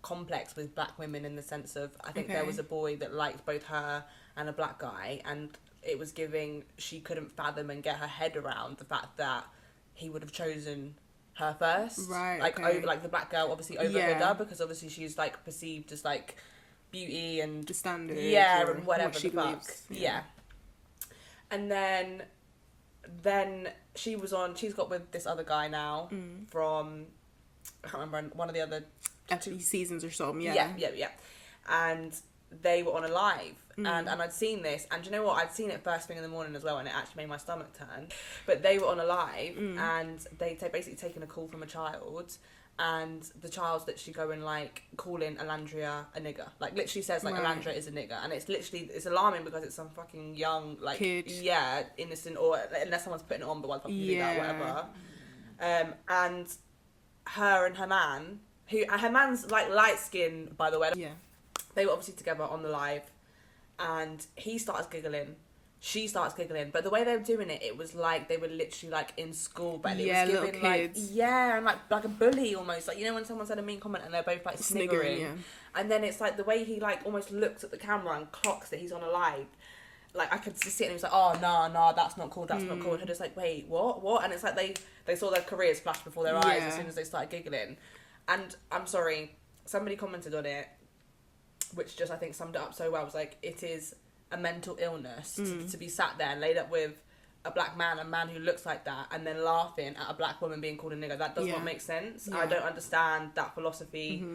complex with black women, in the sense of, I think there was a boy that liked both her and a black guy, and it was giving, she couldn't fathom and get her head around the fact that he would have chosen her first, right? Like over, like the black girl obviously over Huda, because obviously she's like perceived as like beauty and the standard, and whatever what she the fuck, believes. And then she's got with this other guy now from, I can't remember, one of the other seasons or something. Yeah. And they were on a live, and I'd seen this, and do you know what? I'd seen it first thing in the morning as well, and it actually made my stomach turn. But they were on a live, and they basically taken a call from a child, and the child's literally going like calling Alandria a nigger, like literally says like Alandria is a nigger, and it's alarming because it's some fucking young like kid, innocent, or unless someone's putting it on, but why the fuck you do that, whatever. And her and her man, her man's like light skin, by the way. Yeah. They were obviously together on the live, and he starts giggling, she starts giggling, but the way they were doing it, it was like they were literally like in school, but it was giving like and like a bully almost, like, you know, when someone said a mean comment and they're both like sniggering, and then it's like the way he like almost looks at the camera and clocks that he's on a live. Like I could just sit and he was like, oh nah, that's not cool, not cool. And her just like, wait, what? And it's like they saw their careers flash before their eyes as soon as they started giggling. And I'm sorry, somebody commented on it, which just I think summed it up so well. It was like, it is a mental illness to be sat there and laid up with a man who looks like that, and then laughing at a black woman being called a nigger. That does not make sense. I don't understand that philosophy.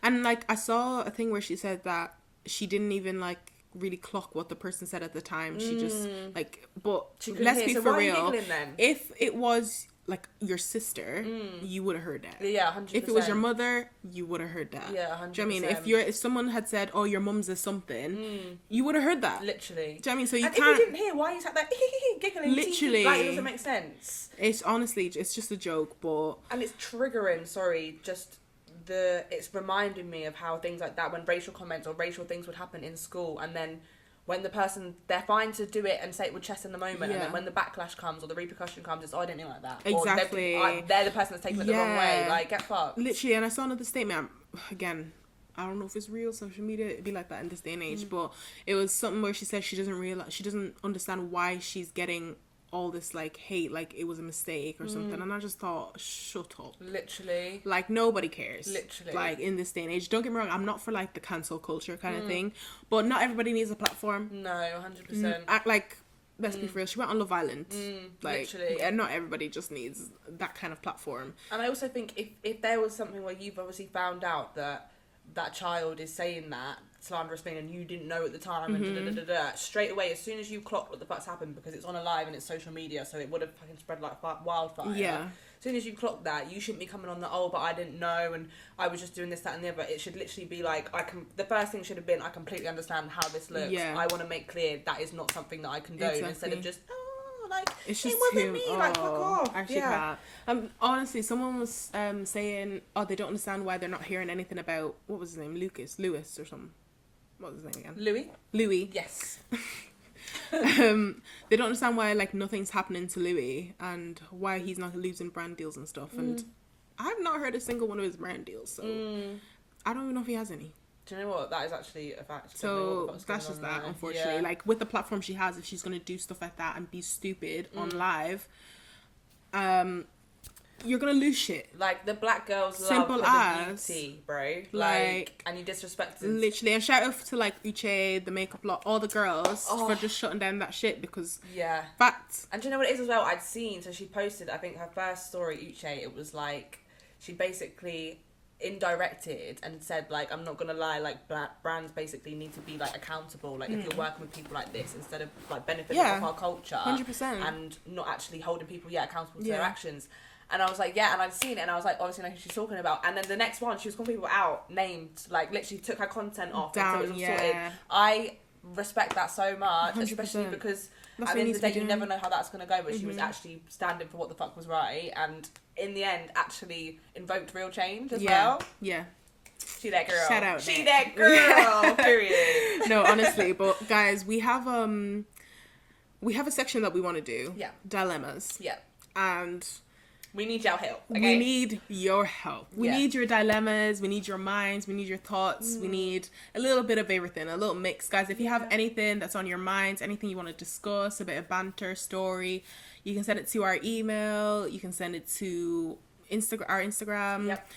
And like I saw a thing where she said that she didn't even like really clock what the person said at the time. She just like, but let's be for real. If it was like your sister, you would have heard that. Yeah, 100%. If it was your mother, you would have heard that. Yeah, 100%. Do you know what I mean? If someone had said, "Oh, your mum's is something," you would have heard that. Literally. Do you know what I mean? So you and can't. If you didn't hear, why you sat there giggling? Literally, like, it doesn't make sense. It's honestly, it's just a joke, but and it's triggering. Sorry, just it's reminding me of how things like that, when racial comments or racial things would happen in school, and then when the person, they're fine to do it and say it with chest in the moment, and then when the backlash comes or the repercussion comes, it's, oh, I didn't mean like that. Exactly. Or they're the person that's taking it the wrong way. Like, get fucked. Literally, and I saw another statement, again, I don't know if it's real social media, it'd be like that in this day and age, but it was something where she said she doesn't understand why she's getting all this like hate, like it was a mistake or something, and I just thought, shut up. Literally. Like, nobody cares. Literally. Like, in this day and age, don't get me wrong, I'm not for like the cancel culture kind of thing, but not everybody needs a platform. No, 100%. Like, let's be real, she went on Love Island. Like, literally. And not everybody just needs that kind of platform. And I also think if there was something where you've obviously found out that that child is saying that slanderous thing and you didn't know at the time and straight away, as soon as you clocked what the fuck's happened, because it's on a live and it's social media, so it would have fucking spread like wildfire. Yeah. As soon as you clock that, you shouldn't be coming on the, oh, but I didn't know and I was just doing this, that and the other. It should literally be like, the first thing should have been, I completely understand how this looks. Yeah. I want to make clear that is not something that I condone, instead of just, like, it's just it wasn't me, like, fuck off. Actually, honestly, someone was saying, they don't understand why they're not hearing anything about, what was his name, Lewis or something. What was his name again? Louis. Yes. They don't understand why, like, nothing's happening to Louis and why he's not losing brand deals and stuff. And I've not heard a single one of his brand deals, so I don't even know if he has any. Do you know what? That is actually a fact. So that's just that, unfortunately. Yeah. Like, with the platform she has, if she's going to do stuff like that and be stupid on live, you're going to lose shit. Like, the black girls Simple love the beauty, bro. Like, and you disrespected. Literally. And shout out to, like, Uche, the makeup lot, all the girls for just shutting down that shit because... Yeah. Facts. And do you know what it is as well? I'd seen, so she posted, I think, her first story, Uche, it was like, she basically... indirected and said, like, I'm not gonna lie, like, black brands basically need to be, like, accountable, like, if you're working with people like this, instead of, like, benefiting off our culture 100%. and not actually holding people accountable to their actions. And I was like, and I'd seen it, and I was like, obviously I know who she's talking about. And then the next one, she was calling people out, named, like, literally took her content off down, until it was all sorted. I respect that so much, 100%. especially because that's at the end of the day, you doing. never know how that's going to go, but she was actually standing for what the fuck was right, and in the end, actually invoked real change as well. Yeah. She that girl. Shout out. She that girl. Period. No, honestly, but guys, we have a section that we want to do. Yeah. Dilemmas. Yeah. And we need your help. Okay? We need your help. We need your dilemmas. We need your minds. We need your thoughts. We need a little bit of everything, a little mix. Guys, if you have anything that's on your minds, anything you want to discuss, a bit of banter, story, you can send it to our email. You can send it to our Instagram. Yep.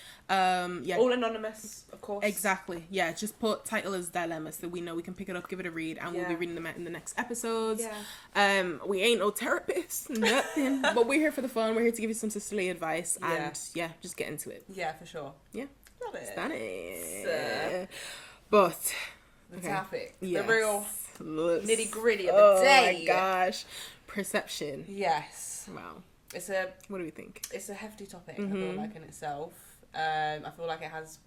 Yeah. All anonymous, of course. Exactly. Yeah. Just put title as dilemma so we know we can pick it up, give it a read, and we'll be reading them in the next episodes. Yeah. We ain't no therapists, nothing. But we're here for the fun. We're here to give you some sisterly advice, and just get into it. Yeah, for sure. Yeah. Love it. Stunning. But the topic, the real nitty gritty of the day. Oh my gosh, perception. Yes. Wow. What do we think? It's a hefty topic. I feel like in itself. I feel like it has,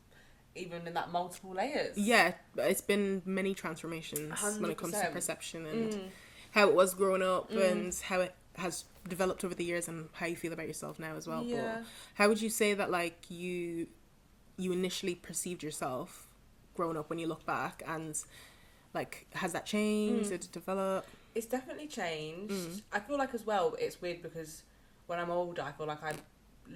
even in that, multiple layers. Yeah, it's been many transformations 100%. When it comes to perception and how it was growing up and how it has developed over the years and how you feel about yourself now as well. Yeah. But how would you say that, like, you initially perceived yourself growing up when you look back, and, like, has that changed? Did it develop? It's definitely changed. I feel like as well, it's weird because when I'm older, I feel like I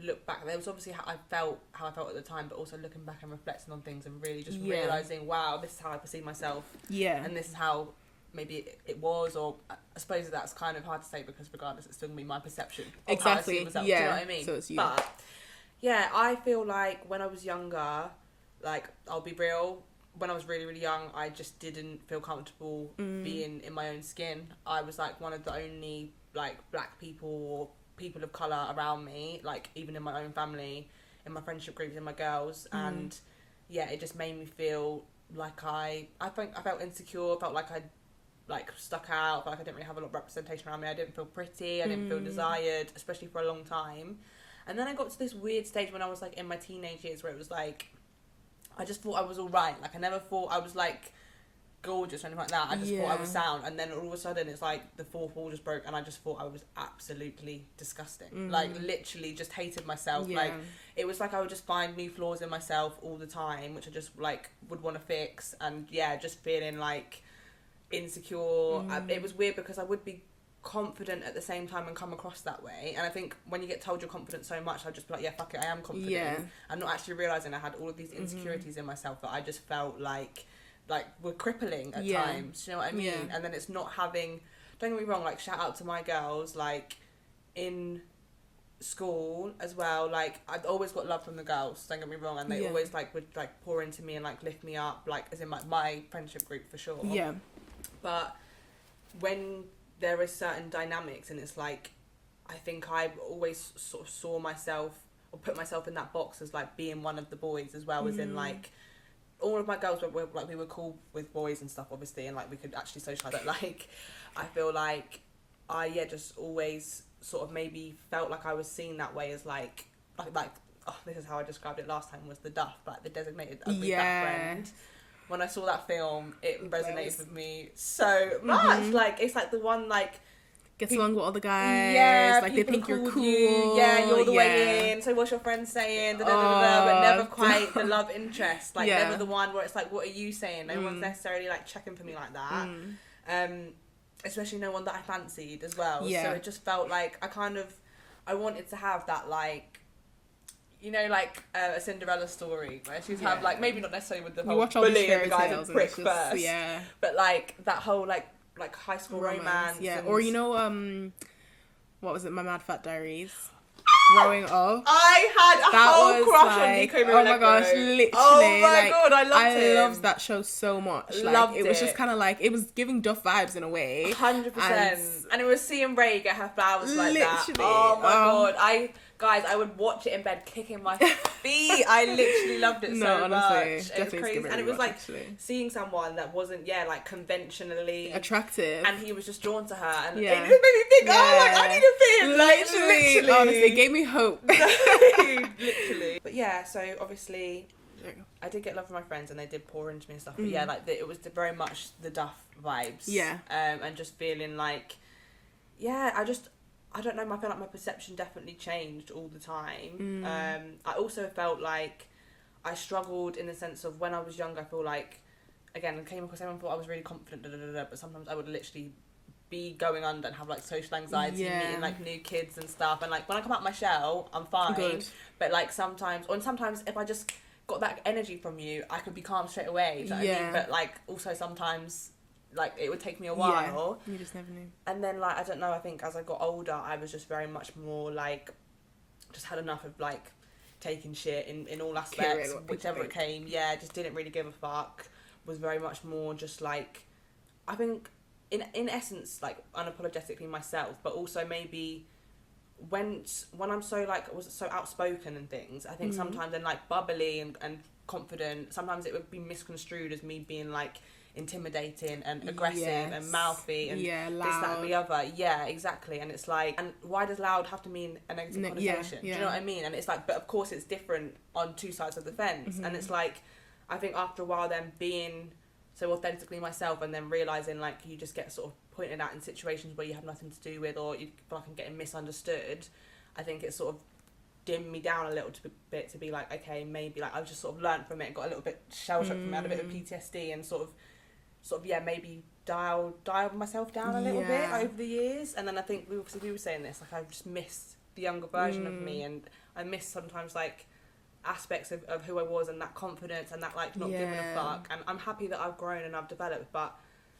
look back, there was obviously how I felt at the time, but also looking back and reflecting on things and really just realising, wow, this is how I perceive myself. Yeah. And this is how maybe it was, or I suppose that's kind of hard to say because regardless, it's still going to be my perception of how I see myself. Yeah. Do you know what I mean? So it's you. But, yeah, I feel like when I was younger, like, I'll be real, when I was really, really young, I just didn't feel comfortable being in my own skin. I was, like, one of the only, like, black people or people of colour around me, like, even in my own family, in my friendship groups, in my girls, and yeah, it just made me feel like I felt insecure, felt like I like stuck out, felt like I didn't really have a lot of representation around me. I didn't feel pretty, I didn't feel desired, especially for a long time. And then I got to this weird stage when I was, like, in my teenage years where it was like, I just thought I was alright, like, I never thought I was, like, gorgeous or anything like that. I just thought I was sound, and then all of a sudden it's like the fourth wall just broke and I just thought I was absolutely disgusting. Like, literally just hated myself. Like, it was like I would just find new flaws in myself all the time, which I just, like, would want to fix, and just feeling, like, insecure. It was weird because I would be confident at the same time and come across that way, and I think when you get told you're confident so much, I'd just be like, yeah, fuck it, I am confident, and not actually realising I had all of these insecurities in myself that I just felt like were crippling at times. Do you know what I mean? And then it's not having, don't get me wrong, like, shout out to my girls, like, in school as well, like, I've always got love from the girls, don't get me wrong, and they always, like, would, like, pour into me and, like, lift me up, like, as in my friendship group for sure. But when there is certain dynamics, and it's like, I think I always sort of saw myself or put myself in that box as, like, being one of the boys as well, as in, like, all of my girls were like, we were cool with boys and stuff, obviously, and like we could actually socialise. But like, I feel like I just always sort of maybe felt like I was seen that way as like oh, this is how I described it last time, was the duff, like the designated ugly duff friend. When I saw that film, it resonated with me so much. Like, it's like the one like gets along with all the guys. Yeah, like they think you're cool. You're the way in. So what's your friend saying? But never quite the love interest. Like never the one where it's like, what are you saying? No one's necessarily like checking for me like that. Especially no one that I fancied as well. So it just felt like I wanted to have that like, you know, like a Cinderella story where she's have like, maybe not necessarily with the whole bully and the guys in prick first, but like that whole like high school romance. Yeah, or you know, what was it? My Mad Fat Diaries. Growing up, I had a whole crush on Nico Mirallegro. Oh my gosh, literally! Oh my god, I loved him. I loved that show so much. Like, loved it. It was just kind of like, it was giving Duff vibes in a way. 100%. And it was seeing Ray get her flowers like that. Oh my god, I would watch it in bed, kicking my feet. I literally loved it so much. It was crazy, and it was like seeing someone that wasn't, like conventionally attractive, and he was just drawn to her, and it made me think, oh, like I need a bit, like literally. Honestly, it gave me hope. Literally. But yeah, so obviously, I did get love from my friends, and they did pour into me and stuff. But yeah, like it was very much the Duff vibes. Yeah. And just feeling like, I don't know, I feel like my perception definitely changed all the time. I also felt like I struggled in the sense of when I was younger, I feel like, again, I came across everyone thought I was really confident, but sometimes I would literally be going under and have like social anxiety, meeting like new kids and stuff. And like when I come out my shell, I'm fine. Good. But like sometimes if I just got that energy from you, I could be calm straight away. Do you know what I mean? But like also sometimes, like it would take me a while. You just never knew. And then like I don't know, I think as I got older I was just very much more like, just had enough of like taking shit in all aspects, whichever it came. Just didn't really give a fuck. Was very much more just like, I think in essence like unapologetically myself, but also maybe when I'm so like, was so outspoken and things, I think sometimes and like bubbly and confident, sometimes it would be misconstrued as me being like intimidating and aggressive and mouthy and loud. This, that and the other. Exactly. And it's like, and why does loud have to mean a negative connotation? Do you know what I mean? And it's like, but of course it's different on two sides of the fence. And it's like, I think after a while then being so authentically myself and then realising like you just get sort of pointed at in situations where you have nothing to do with, or you feel like I'm getting misunderstood, I think it sort of dimmed me down a little bit to be like, okay, maybe like I've just sort of learned from it and got a little bit shell-shocked from it, had a bit of PTSD and sort of maybe dial myself down a little bit over the years. And then I think we were saying this, like I've just missed the younger version of me, and I miss sometimes like aspects of who I was and that confidence and that like not giving a fuck. And I'm happy that I've grown and I've developed, but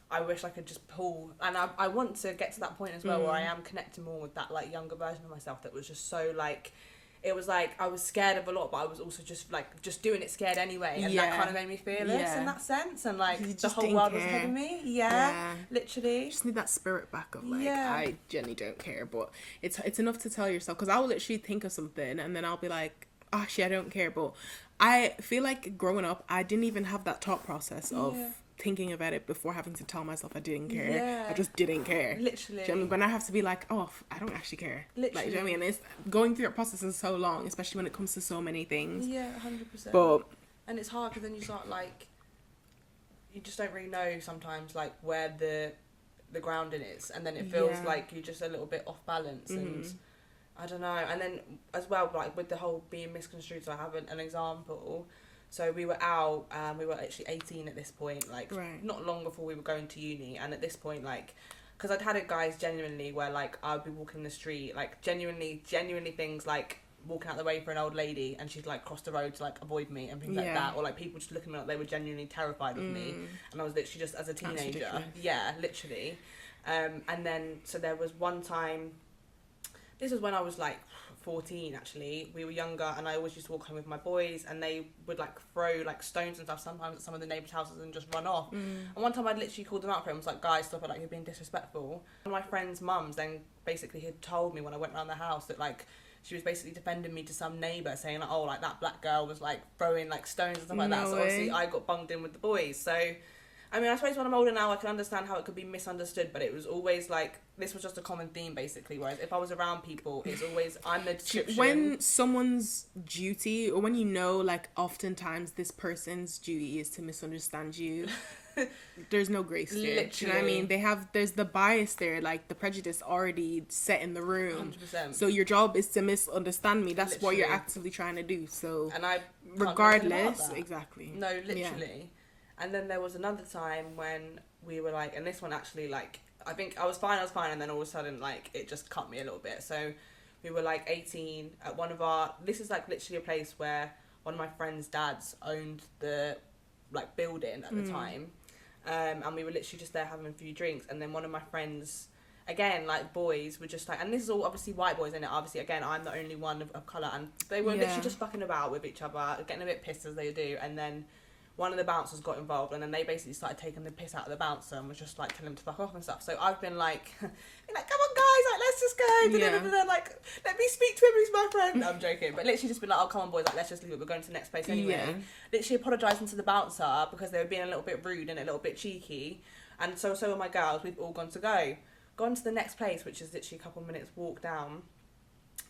I wish I could just pull, and I want to get to that point as well where I am connecting more with that like younger version of myself that was just so like, it was like I was scared of a lot, but I was also just doing it scared anyway, and that kind of made me fearless in that sense, and like the whole world was ahead of me. Literally. You just need that spirit back of like, I genuinely don't care, but it's enough to tell yourself, because I will literally think of something and then I'll be like, oh shit, I don't care. But I feel like growing up I didn't even have that thought process of thinking about it before having to tell myself I didn't care. I just didn't care. Literally. Do you know what I mean? But I have to be like, oh, I don't actually care. Literally. Like, do you know what I mean? And it's going through that process is so long, especially when it comes to so many things. 100%. But and it's hard because then you start like, you just don't really know sometimes like where the grounding is, and then it feels like you're just a little bit off balance and I don't know. And then as well, like with the whole being misconstrued, so I have an example. So we were out, we were actually 18 at this point, like not long before we were going to uni. And at this point, like, because I'd had it guys genuinely where like I'd be walking the street, like genuinely things like walking out the way for an old lady and she'd like cross the road to like avoid me and things like that, or like people just looking at me like they were genuinely terrified of me, and I was literally just as a teenager, literally. And then so there was one time, this was when I was like 14 actually, we were younger, and I always used to walk home with my boys and they would like throw like stones and stuff sometimes at some of the neighbours' houses and just run off. And one time I'd literally called them out for it and was like, guys, stop it, like you're being disrespectful. One of my friends' mums then basically had told me when I went around the house that like she was basically defending me to some neighbour, saying like, oh, like that black girl was like throwing like stones and stuff like that. So obviously I got bunged in with the boys. So I mean, I suppose when I'm older now, I can understand how it could be misunderstood, but it was always like, this was just a common theme, basically, whereas if I was around people, it's always, I'm the description. When someone's duty, or when you know, like, oftentimes this person's duty is to misunderstand you, there's no grace there. Literally. Do you know what I mean? There's the bias there, like, the prejudice already set in the room. 100%. So your job is to misunderstand me. That's what you're actively trying to do. So, and I regardless, exactly. No, literally. Yeah. And then there was another time when we were like, and this one actually, like, I think I was fine, and then all of a sudden, like, it just cut me a little bit. So we were like 18 at one of our, this is like literally a place where one of my friend's dads owned the like building at the time. And we were literally just there having a few drinks, and then one of my friends, again, like, boys were just like, and this is all obviously white boys, in it. Obviously, again, I'm the only one of colour, and they were literally just fucking about with each other, getting a bit pissed as they do, and then one of the bouncers got involved, and then they basically started taking the piss out of the bouncer and was just like telling him to fuck off and stuff. So I've been like, come on guys, like, let's just go, like, let me speak to him, he's my friend. No, I'm joking, but literally just been like, oh, come on boys, like, let's just leave it, we're going to the next place anyway. Literally apologising to the bouncer because they were being a little bit rude and a little bit cheeky, and so were my girls. We've all gone to the next place, which is literally a couple of minutes walk down,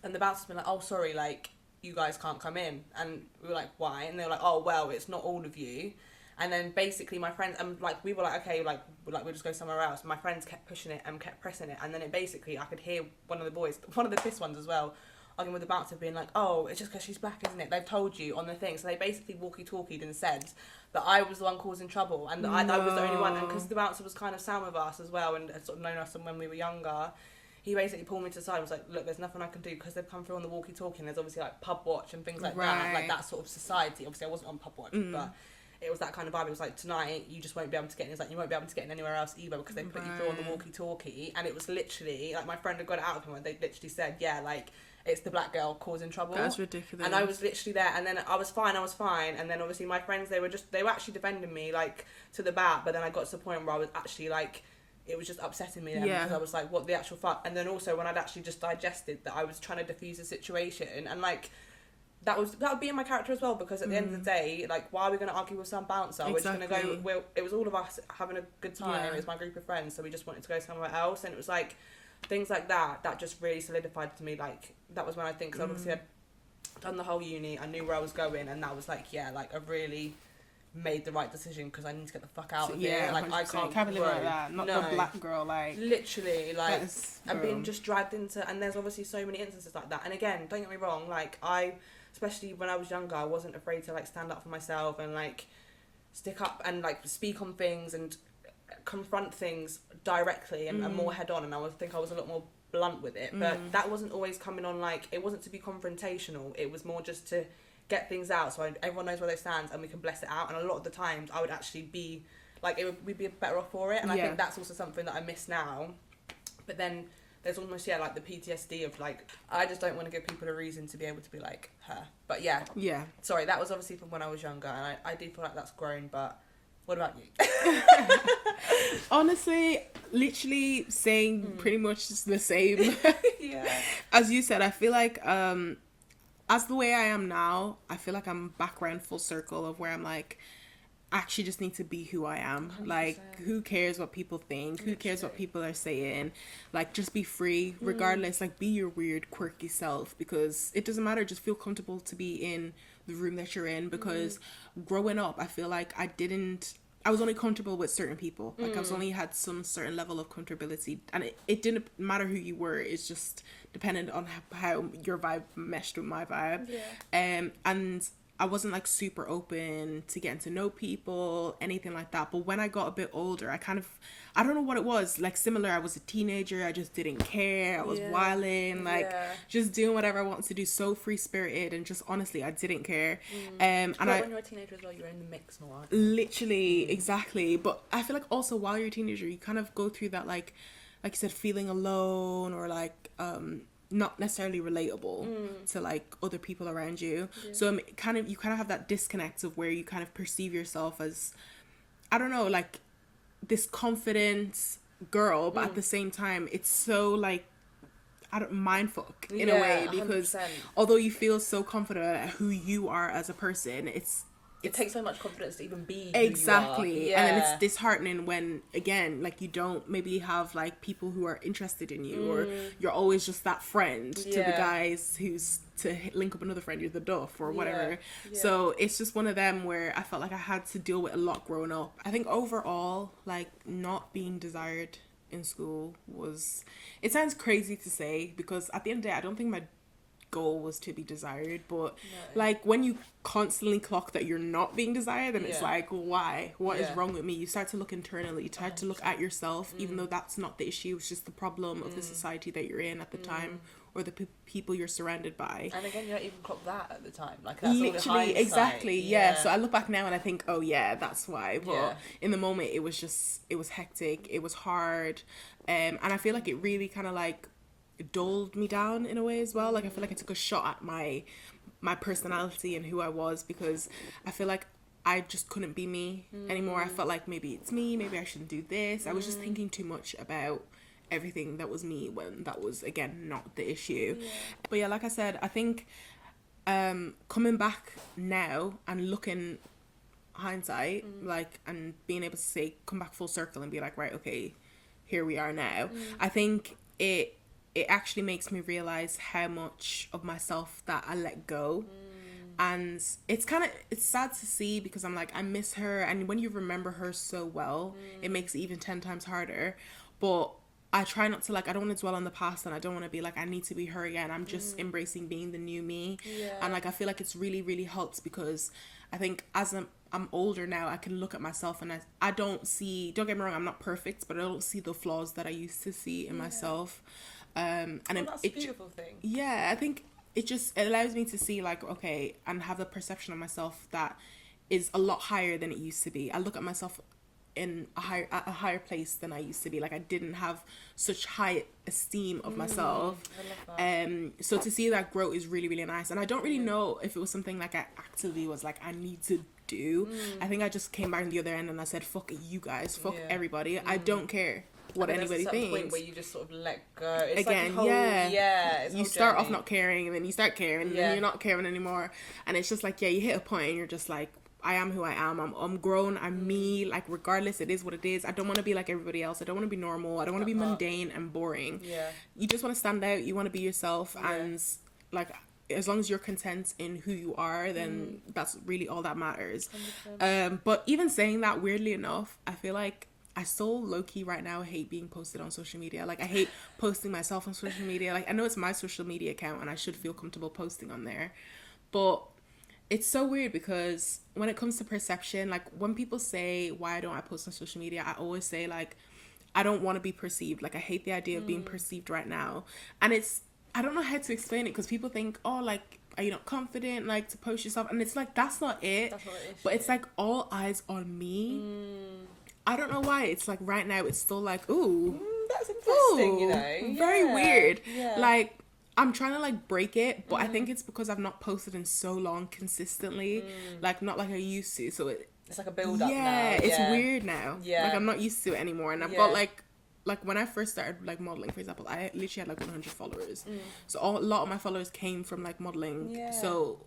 and the bouncer's been like, oh, sorry, like, you guys can't come in. And we were like, why? And they were like, oh, well, it's not all of you. And then basically my friends, and like, we were like, okay, like we'll just go somewhere else. My friends kept pushing it and kept pressing it, and then it basically, I could hear one of the boys, one of the pissed ones as well, arguing with the bouncer, being like, oh, it's just because she's black, isn't it? They've told you on the thing. So they basically walkie-talkied and said that I was the one causing trouble, and that I was the only one, and because the bouncer was kind of sound with us as well, and had sort of known us when we were younger, he basically pulled me to the side and was like, look, there's nothing I can do because they've come through on the walkie-talkie, and there's obviously like pub watch and things like that, like that sort of society. Obviously I wasn't on pub watch, but it was that kind of vibe. It was like, tonight you just won't be able to get in. It's like, you won't be able to get in anywhere else either because they put you through on the walkie-talkie. And it was literally like, my friend had got it out of him, and they literally said, yeah, like, it's the black girl causing trouble. That's ridiculous. And I was literally there, and then I was fine, and then obviously my friends, they were actually defending me, like, to the bat, but then I got to the point where I was actually like, it was just upsetting me then, because I was like, what the actual fuck? And then also when I'd actually just digested that I was trying to diffuse the situation, and like, that would be in my character as well, because at the end of the day, like, why are we going to argue with some bouncer? Exactly. We're just going to go, it was all of us having a good time, it was my group of friends, so we just wanted to go somewhere else, and it was like, things like that just really solidified to me, like, that was when I think, because obviously I'd done the whole uni, I knew where I was going, and that was like, yeah, like, I've really made the right decision because I need to get the fuck out of here. Like, I can't live like that. Not the black girl, like, literally, like, I'm being just dragged into, and there's obviously so many instances like that. And again, don't get me wrong, like, especially when I was younger, I wasn't afraid to like stand up for myself and like stick up and like speak on things and confront things directly and more head on, and I think I was a lot more blunt with it, but that wasn't always coming on, like, it wasn't to be confrontational, it was more just to get things out so everyone knows where they stand and we can bless it out. And a lot of the times I would actually be like, we'd be better off for it, and I think that's also something that I miss now. But then there's almost like the PTSD of like, I just don't want to give people a reason to be able to be like her. But yeah sorry, that was obviously from when I was younger, and I do feel like that's grown. But what about you? Honestly, literally saying pretty much the same. As you said, I feel like as the way I am now, I feel like I'm back around full circle of where I'm like, I actually just need to be who I am. 100%. Like, who cares what people think? Who cares what people are saying? Like, just be free, regardless. Like, be your weird, quirky self, because it doesn't matter. Just feel comfortable to be in the room that you're in, because growing up, I feel like I was only comfortable with certain people. Like, I was only had some certain level of comfortability, and it didn't matter who you were. It's just dependent on how your vibe meshed with my vibe. And I wasn't like super open to getting to know people, anything like that. But when I got a bit older, I don't know what it was, like, similar. I was a teenager, I just didn't care. I was wilding, like, just doing whatever I wanted to do, so free spirited, and just honestly, I didn't care. And when you're a teenager as well, you're in the mix more. Literally, exactly. But I feel like also while you're a teenager, you kind of go through that, like you said, feeling alone, or like not necessarily relatable to like other people around you. So you kind of have that disconnect of where you kind of perceive yourself as, I don't know, like this confident girl, but at the same time it's so like, mind fuck in a way, because 100%. although you feel so confident at who you are as a person, it takes so much confidence to even be exactly who you are. And then it's disheartening when, again, like, you don't maybe have like people who are interested in you, or you're always just that friend to the guys who's to link up another friend, you're the duff or whatever. So it's just one of them where I felt like I had to deal with a lot growing up. I think overall, like, not being desired in school was, it sounds crazy to say, because at the end of the day I don't think my goal was to be desired, but like, when you constantly clock that you're not being desired, then it's like, why? What is wrong with me? You start to look internally, you start to look at yourself, even though that's not the issue, it's just the problem of the society that you're in at the time, or the people you're surrounded by. And again, you don't even clock that at the time, like, that's literally exactly. So I look back now and I think, oh yeah, that's why. But in the moment, it was hectic, it was hard, and I feel like it really kind of like dulled me down in a way as well. Like, I feel like I took a shot at my personality and who I was, because I feel like I just couldn't be me anymore. I felt like maybe it's me, maybe I shouldn't do this. I was just thinking too much about everything that was me, when that was, again, not the issue. But yeah, like I said, I think coming back now and looking hindsight, like, and being able to say, come back full circle and be like, right, okay, here we are now. I think it actually makes me realize how much of myself that I let go. And it's sad to see, because I'm like, I miss her, and when you remember her so well, it makes it even 10 times harder. But I try not to, like, I don't want to dwell on the past, and I don't want to be like, I need to be her again. I'm just embracing being the new me. And like, I feel like it's really, really helped, because I think as I'm older now, I can look at myself and I don't get me wrong, I'm not perfect, but I don't see the flaws that I used to see in myself. And that's a beautiful thing. I think it allows me to see, like, okay, and have the perception of myself that is a lot higher than it used to be. I look at myself in a higher place than I used to be. Like, I didn't have such high esteem of myself. I love that. So to see that grow is really, really nice. And I don't really know if it was something like I actively was like, I need to do. I think I just came back on the other end and I said, fuck you guys, fuck everybody. I don't care what anybody thinks. Point where you just sort of let go. It's again, like you start off not caring, and then you start caring, and then you're not caring anymore, and it's just like, you hit a point and you're just like, I am who I am. I'm grown. I'm me. Like, regardless, it is what it is. I don't want to be like everybody else. I don't want to be normal. I don't want to be mundane and boring. You just want to stand out. You want to be yourself, and like, as long as you're content in who you are, then that's really all that matters. 100%. But even saying that, weirdly enough, I feel like I still low-key right now hate being posted on social media. Like, I hate posting myself on social media. Like, I know it's my social media account and I should feel comfortable posting on there, but it's so weird, because when it comes to perception, like, when people say, why don't I post on social media, I always say, like, I don't want to be perceived. Like, I hate the idea of being perceived right now. And I don't know how to explain it, because people think, oh, like, are you not confident, like, to post yourself? And it's like, that's not it. But it's like, all eyes on me. I don't know why. It's like, right now, it's still like, ooh. That's interesting, you know. Very weird. Like, I'm trying to, like, break it, but I think it's because I've not posted in so long consistently. Like, not like I used to. So it's like a build-up now. It's weird now. Like, I'm not used to it anymore. And I've got, like, when I first started, like, modeling, for example, I literally had, like, 100 followers. So a lot of my followers came from, like, modeling. So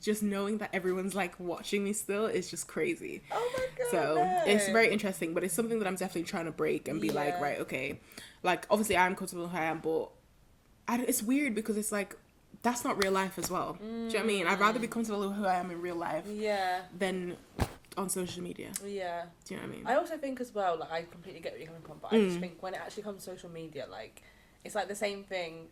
just knowing that everyone's, like, watching me still is just crazy. Oh my god. So it's very interesting, but it's something that I'm definitely trying to break and be like, right, okay, like, obviously I'm comfortable with who I am, but it's weird, because it's like, that's not real life as well. Do you know what I mean? I'd rather be comfortable with who I am in real life than on social media. Do you know what I mean? I also think as well, like, I completely get where you're coming from, but I just think when it actually comes to social media, like, it's like the same thing.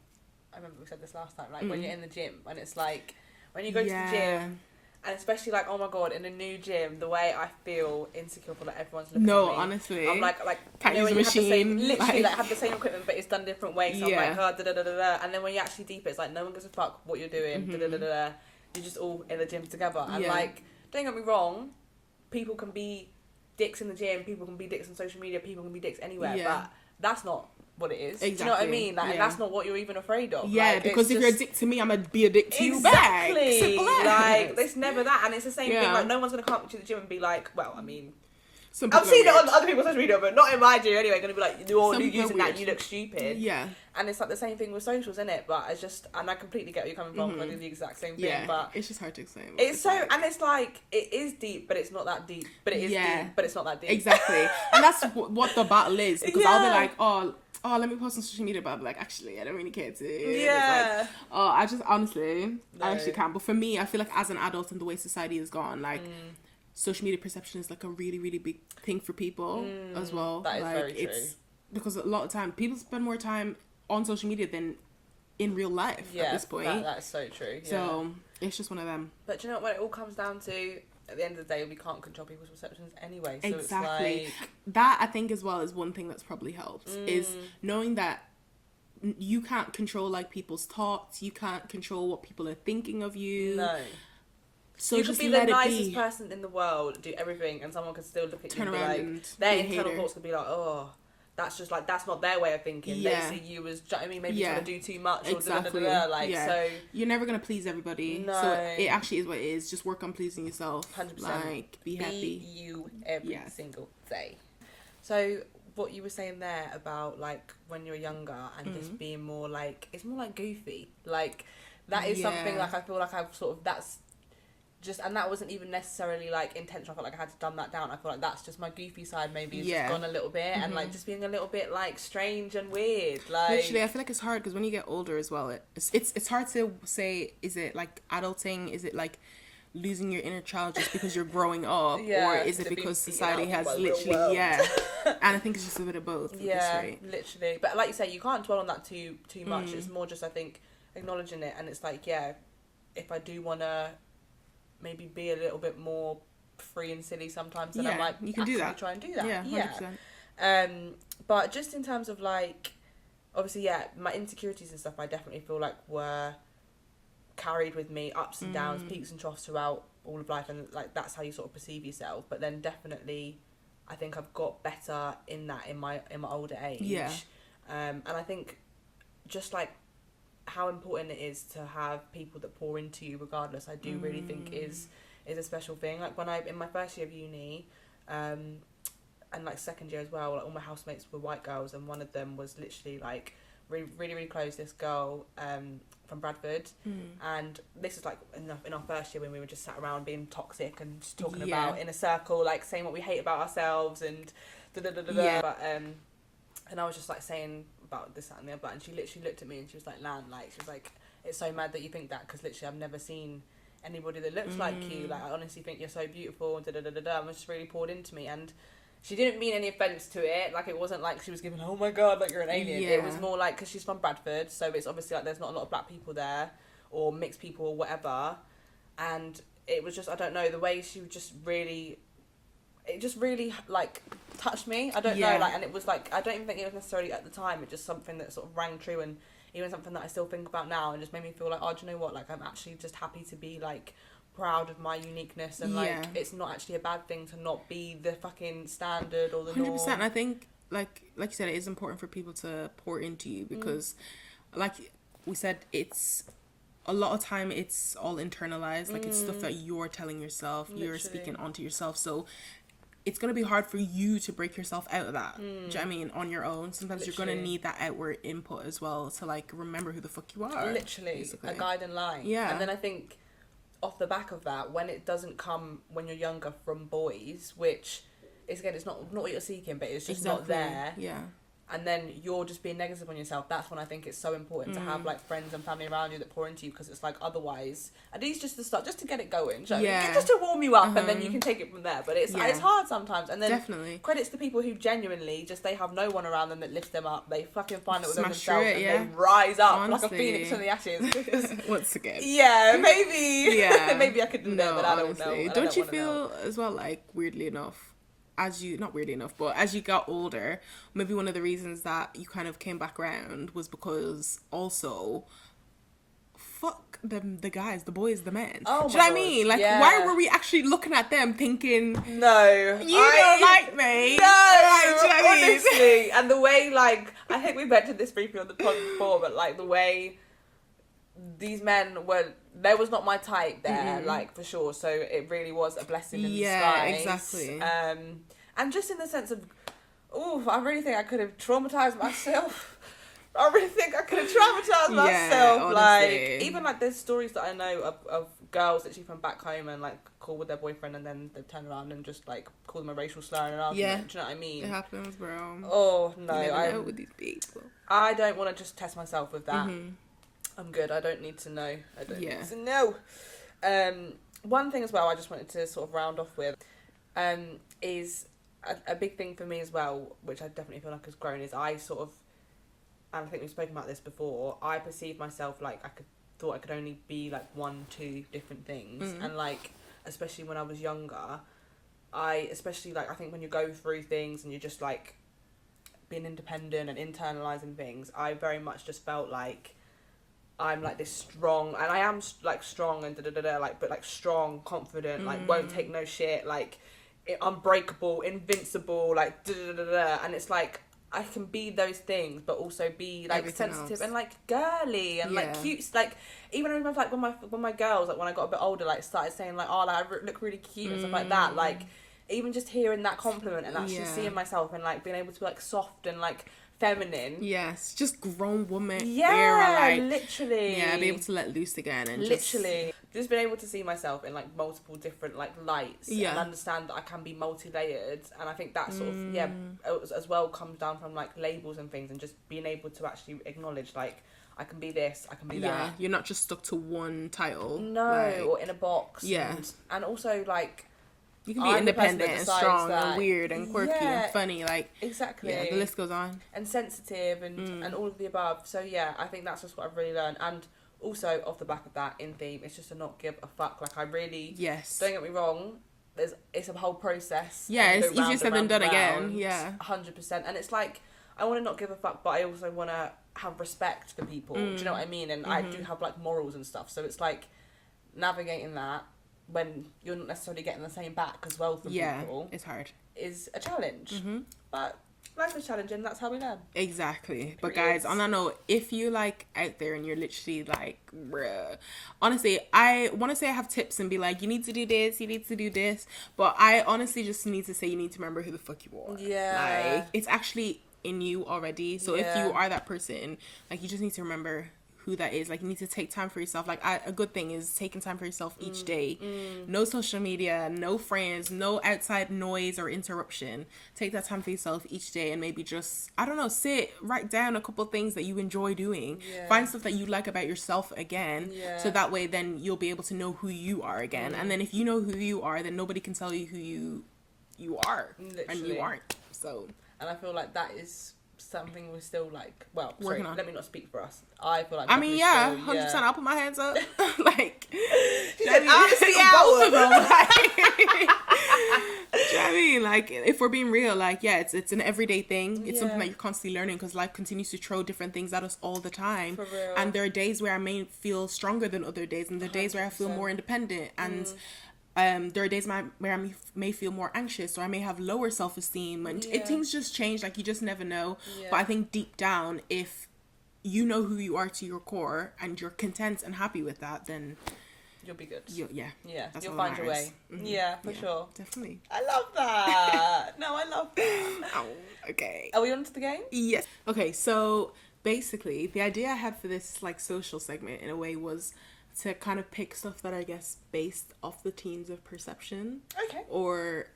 I remember we said this last time, like, when you're in the gym, and it's like, when you go to the gym, and especially, like, oh my god, in a new gym, the way I feel insecure for, like, everyone's looking at me. Honestly. I'm like, can't you know, use when a machine. You have the same, literally, like, have the same equipment, but it's done different ways. So I'm like, oh, da-da-da-da-da. And then when you actually deep it, it's like, no one gives a fuck what you're doing. Da-da-da-da-da. You're just all in the gym together. And, like, don't get me wrong, people can be dicks in the gym, people can be dicks on social media, people can be dicks anywhere, but that's not what it is. Exactly. Do you know what I mean? Like, and that's not what you're even afraid of. Like, because if you're a dick to me, I'm gonna be a dick to you back. Exactly. Like, it's never that, and it's the same thing. Like, no one's gonna come up to the gym and be like, well, I mean, I've seen it on other people's social media, but not in my gym anyway. Going to be like, you're using that, you look stupid. Yeah. And it's like the same thing with socials, isn't it? But it's just, and I completely get where you're coming from, because I do the exact same thing. Yeah, but it's just hard to explain. It's so, and it's like, it is deep, but it's not that deep. But it is deep, but it's not that deep. Exactly. And that's what the battle is. Because I'll be like, oh, let me post on social media, but I'll be like, actually, I don't really care to. Yeah. Like, I just, honestly, I actually can't. But for me, I feel like as an adult and the way society has gone, like, social media perception is like a really, really big thing for people as well. That is like, very true. Because a lot of time, people spend more time on social media than in real life at this point. That's so true. Yeah. So it's just one of them. But do you know what it all comes down to? At the end of the day, we can't control people's perceptions anyway. So exactly. It's like... That, I think, as well, is one thing that's probably helped, is knowing that you can't control, like, people's thoughts. You can't control what people are thinking of you. No. So you just could be the nicest person in the world, do everything, and someone could still look at you and be like... Their internal thoughts could be like, oh... That's just like, that's not their way of thinking. Yeah. They see you as, do you know what I mean, maybe trying to do too much, exactly. or like, so... You're never going to please everybody. No. So it actually is what it is. Just work on pleasing yourself. 100%. Like, be happy. Be you every single day. So, what you were saying there about, like, when you're younger and just being more, like... It's more, like, goofy. Like, that is something, like, I feel like I've sort of... That's... Just, and that wasn't even necessarily like intentional. I felt like I had to dumb that down. I feel like that's just my goofy side. Maybe it's just gone a little bit, and like just being a little bit like strange and weird. Like, literally, I feel like it's hard because when you get older as well, it's hard to say. Is it like adulting? Is it like losing your inner child just because you're growing up, or is it because society has literally and I think it's just a bit of both. Literally. But like you say, you can't dwell on that too much. It's more just, I think, acknowledging it, and it's like, if I do wanna maybe be a little bit more free and silly sometimes, then I might you can do that. Try and do that. Yeah, 100%. But just in terms of like, obviously, my insecurities and stuff, I definitely feel like were carried with me, ups and downs, peaks and troughs throughout all of life, and like that's how you sort of perceive yourself. But then definitely, I think I've got better in that in my older age. Yeah. And I think just like how important it is to have people that pour into you regardless, I do really think is a special thing. Like when in my first year of uni, and like second year as well, like all my housemates were white girls, and one of them was literally like really, really, really close, this girl from Bradford, and this is like in our first year when we were just sat around being toxic and just talking about in a circle, like saying what we hate about ourselves and but and I was just like saying about this, that and the other, and she literally looked at me and she was like, Lan, like, she was like, it's so mad that you think that, because literally I've never seen anybody that looks like you, like, I honestly think you're so beautiful, and and was just really poured into me, and she didn't mean any offence to it, like, it wasn't like she was giving, oh my god, like, you're an alien, it was more like, because she's from Bradford, so it's obviously like there's not a lot of black people there, or mixed people, or whatever, and it was just, I don't know, the way she just really, it just really, like, touched me. I don't know, like, and it was like, I don't even think it was necessarily at the time, it just something that sort of rang true, and even something that I still think about now, and just made me feel like, oh, do you know what, like, I'm actually just happy to be, like, proud of my uniqueness, and like, it's not actually a bad thing to not be the fucking standard or the 100%. Norm. And I think, like you said, it is important for people to pour into you, because like we said, it's a lot of time it's all internalized, like it's stuff that you're telling yourself, literally. You're speaking onto yourself, so it's going to be hard for you to break yourself out of that. Do you know what I mean? On your own. Sometimes literally. You're going to need that outward input as well to, like, remember who the fuck you are. Literally. Basically. A guiding line. Yeah. And then I think, off the back of that, when it doesn't come when you're younger from boys, which is, again, it's not what you're seeking, but it's just not there. Yeah. And then you're just being negative on yourself, that's when I think it's so important to have, like, friends and family around you that pour into you, because it's like, otherwise, at least just to start, just to get it going, just to warm you up, and then you can take it from there. But it's hard sometimes, and then definitely credits to people who genuinely just, they have no one around them that lifts them up, they fucking find it within themselves, and they rise up. Honestly. Like a phoenix from the ashes. Once again. Yeah, maybe. Maybe I could do that, but I don't know. Don't you feel as well, like, weirdly enough, not weirdly enough, but as you got older, maybe one of the reasons that you kind of came back around was because also, fuck the guys, the boys, the men. Oh, do you know what I mean? Like, why were we actually looking at them thinking, no, you don't like me? No, like, do you know what I mean? Honestly. And the way, like, I think we mentioned this briefly on the pod before, but like the way these men were, there was not my type there, like, for sure. So it really was a blessing in disguise. Exactly. And just in the sense of, I really think I could have traumatized myself. I really think I could have traumatized myself. Honestly. Like, even like there's stories that I know of girls actually from back home and like call with their boyfriend and then they turn around and just like call them a racial slur in an argument. Do you know what I mean? It happens, bro. Oh no, I know with these people. I don't want to just test myself with that. I'm good. I don't need to know. I don't need to know. One thing as well I just wanted to sort of round off with is a big thing for me as well, which I definitely feel like has grown, is I sort of, and I think we've spoken about this before, I perceive myself like thought I could only be like 1-2 different things. And like, especially when I was younger, I think when you go through things and you're just like being independent and internalizing things, I very much just felt like I'm like this strong, and I am like strong and like, but like strong, confident, like won't take no shit, like unbreakable, invincible, like and it's like I can be those things, but also be like everything sensitive else. And like girly and like cute. Like even I remember like when my girls, like when I got a bit older, like started saying like, oh, like I look really cute and stuff like that. Like even just hearing that compliment and actually seeing myself and like being able to be like soft and like feminine. Yes, just grown woman. Yeah, era, like, literally. Yeah, be able to let loose again and literally just being able to see myself in like multiple different like lights and understand that I can be multi-layered. And I think that sort of as well comes down from like labels and things, and just being able to actually acknowledge like I can be this, I can be that. Yeah, you're not just stuck to one title. No, like, or in a box. Yeah, and also like. You can be independent and strong and weird and quirky and funny, like exactly. Yeah, the list goes on. And sensitive and all of the above. So yeah, I think that's just what I've really learned. And also off the back of that, in theme, it's just to not give a fuck. Like I really don't get me wrong. It's a whole process. Yeah, it's easier said than done again. Yeah, 100%. And it's like I want to not give a fuck, but I also want to have respect for people. Do you know what I mean? And I do have like morals and stuff. So it's like navigating that. When you're not necessarily getting the same back as well from people, it's hard. Is a challenge, but life is challenging. That's how we learn. Exactly. But guys, on that note, if you like out there and you're literally like, bruh, honestly, I want to say I have tips and be like, you need to do this, you need to do this, but I honestly just need to say you need to remember who the fuck you are. Yeah. Like it's actually in you already. So if you are that person, like you just need to remember who that is. Like you need to take time for yourself. Like a good thing is taking time for yourself each day. No social media, no friends, no outside noise or interruption. Take that time for yourself each day and maybe just, I don't know, write down a couple things that you enjoy doing. Find stuff that you like about yourself again. So that way then you'll be able to know who you are again. And then if you know who you are, then nobody can tell you who you are. Literally. And you aren't. So, and I feel like that is something we're still like, well, working on. Let me not speak for us. I feel like 100%. I'll put my hands up. Like, she said, honestly, both of them. Do you know what I mean? Like, if we're being real, like, yeah, it's an everyday thing. It's something that you're constantly learning because life continues to throw different things at us all the time. For real. And there are days where I may feel stronger than other days, and there are days where I feel more independent, and there are days where I may feel more anxious, or I may have lower self-esteem, and things just change. Like, you just never know. But I think deep down, if you know who you are to your core and you're content and happy with that, then you'll be good. You'll find your way. Yeah, for sure. Definitely. I love that. No, I love that. Oh, okay. Are we on to the game? Yes. Okay, so basically, the idea I had for this like social segment in a way was to kind of pick stuff that I guess based off the themes of perception. Okay. Or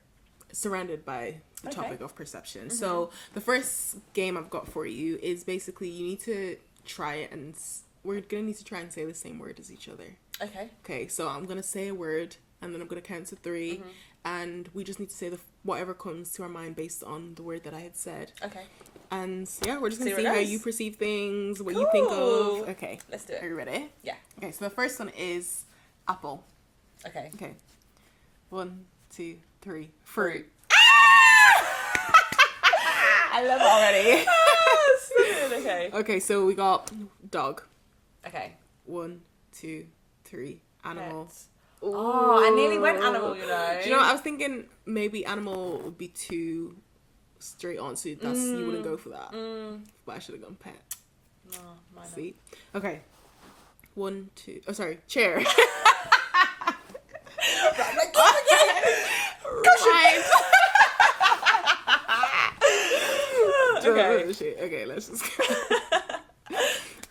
surrounded by the topic of perception. So the first game I've got for you is basically you need to try it, and we're gonna need to try and say the same word as each other. Okay, so I'm gonna say a word and then I'm gonna count to 3 and we just need to say whatever comes to our mind based on the word that I had said. Okay. And yeah, we're just gonna see how you perceive things, what you think of. Okay, let's do it. Are you ready? Yeah. Okay, so the first one is apple. Okay. 1, 2, 3. Fruit. I love it already. Okay. Okay, so we got dog. Okay. 1, 2, 3. Animal. Pets. Oh, I nearly went animal, you know. Do you know what? I was thinking maybe animal would be too straight on, so you wouldn't go for that. But I should have gone pet. No, mine. See? Okay. 1, 2. Oh, sorry. Chair. Right. Okay. Oh, shit. Okay, let's just go.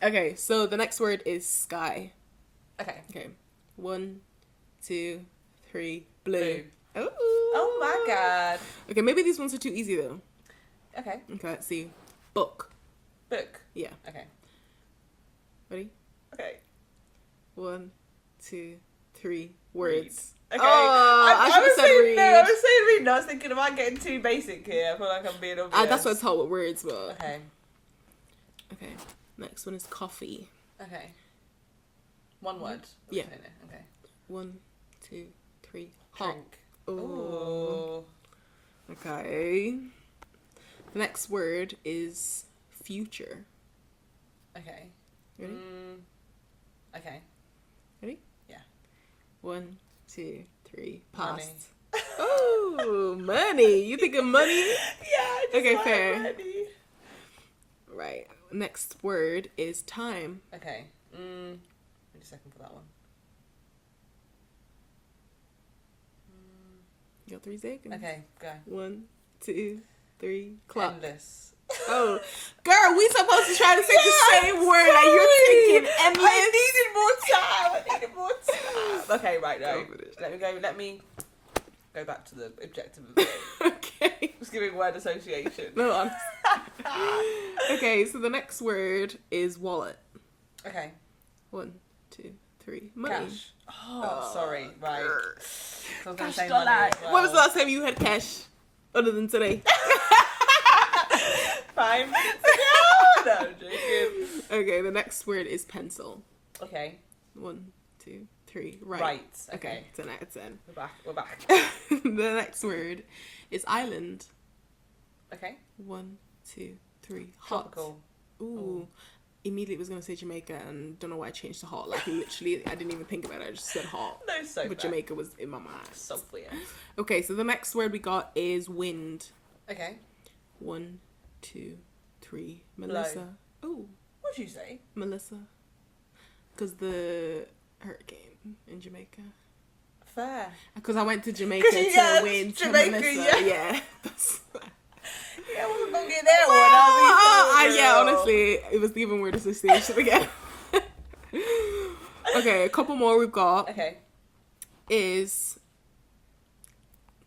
Okay, so the next word is sky. Okay. Okay. 1, 2, 3. Blue. Ooh. Oh my god. Okay, maybe these ones are too easy though. Okay. Okay, let's see. Book. Book. Yeah. Okay. Ready? Okay. 1, 2, 3. Words. Okay. Oh, I should have said saying, read. no, I was saying read. No, I was thinking, am I getting too basic here? I feel like I'm being obvious. That's what I taught with words, but... Okay. Okay. Next one is coffee. Okay. One word. Yeah. Okay. 1, 2, 3. Hot. Drink. Ooh. Ooh. Okay. The next word is future. Okay. Ready? Okay. Ready? Yeah. 1, 2, 3. Money. Past. Oh, money. You think of money? Yeah. I just Okay, like fair. money. Right. Next word is time. Okay. Give me a second for that one. You got 3 seconds. Okay, go. 1, 2, 3. Clock. Endless. Oh, girl, we supposed to try to say the same word and you're thinking endless. I needed more time. Okay, right, no. Go with it. Let me go back to the objective of it. Okay. Just giving word association. No, honestly. Okay, so the next word is wallet. Okay. 1, 2, 3. Money. Cash. Oh, sorry. Right. So I was gonna Cash say dollar. money as well. When was the last time you had cash? Other than today. 5 minutes ago? No, I'm joking. Okay, the next word is pencil. Okay. 1, 2, 3. Right. Right. Okay, Okay. 10 out of 10. We're back. The next word is island. Okay. 1, 2, 3. Hot. Tropical. Ooh. Immediately was gonna say Jamaica and don't know why I changed to hot. Like literally, I didn't even think about it. I just said hot. No, so But bad. Jamaica was in my mind. So weird. Okay, so the next word we got is wind. Okay. 1, 2, 3. Melissa. Oh, What'd you say? Melissa. Because the hurricane in Jamaica. Fair. Because I went to Jamaica 'Cause to win to Jamaica, Melissa. yeah. Yeah. Yeah, I wasn't gonna get that one. Yeah, honestly, it was the even weird association again. Okay, a couple more we've got Okay. is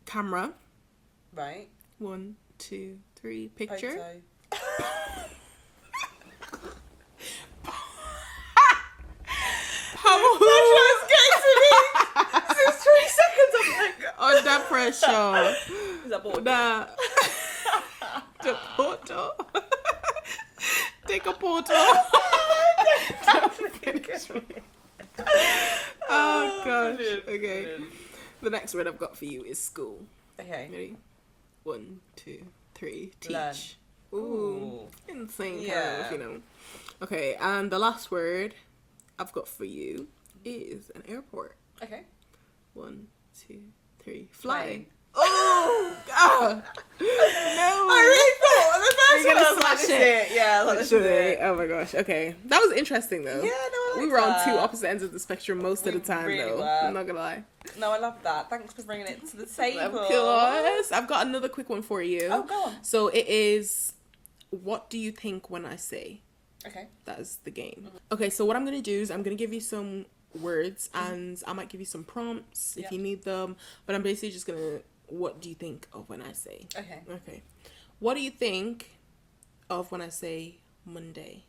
camera. Right. 1, 2, 3. Picture. Photo. Since 3 seconds, I'm like, Under pressure. is that bored? The photo. Take a photo. Oh gosh. Brilliant, Okay. brilliant. The next word I've got for you is school. Okay. Ready? 1, 2, 3. Teach. Learn. Ooh. Insane kind Yeah. of, you know. Okay, and the last word I've got for you is an airport. Okay. 1, 2, 3. Fly. Plane. Oh God. No. I really thought the first You're one gonna I was like, smash this it. is it. Yeah, I was like, this is Literally. it. Oh my gosh. Okay, that was interesting though. Yeah, no, I We like were on that. 2 opposite ends of the spectrum most of We the time really though. were. I'm not gonna lie. No, I love that. Thanks for bringing it to the table. Of course. I've got another quick one for you. Oh, go on. So it is, what do you think when I say? Okay. That is the game. Okay, so what I'm gonna do is I'm gonna give you some words and I might give you some prompts if you need them. But I'm basically just gonna, what do you think of when I say? Okay. Okay. What do you think of when I say Monday?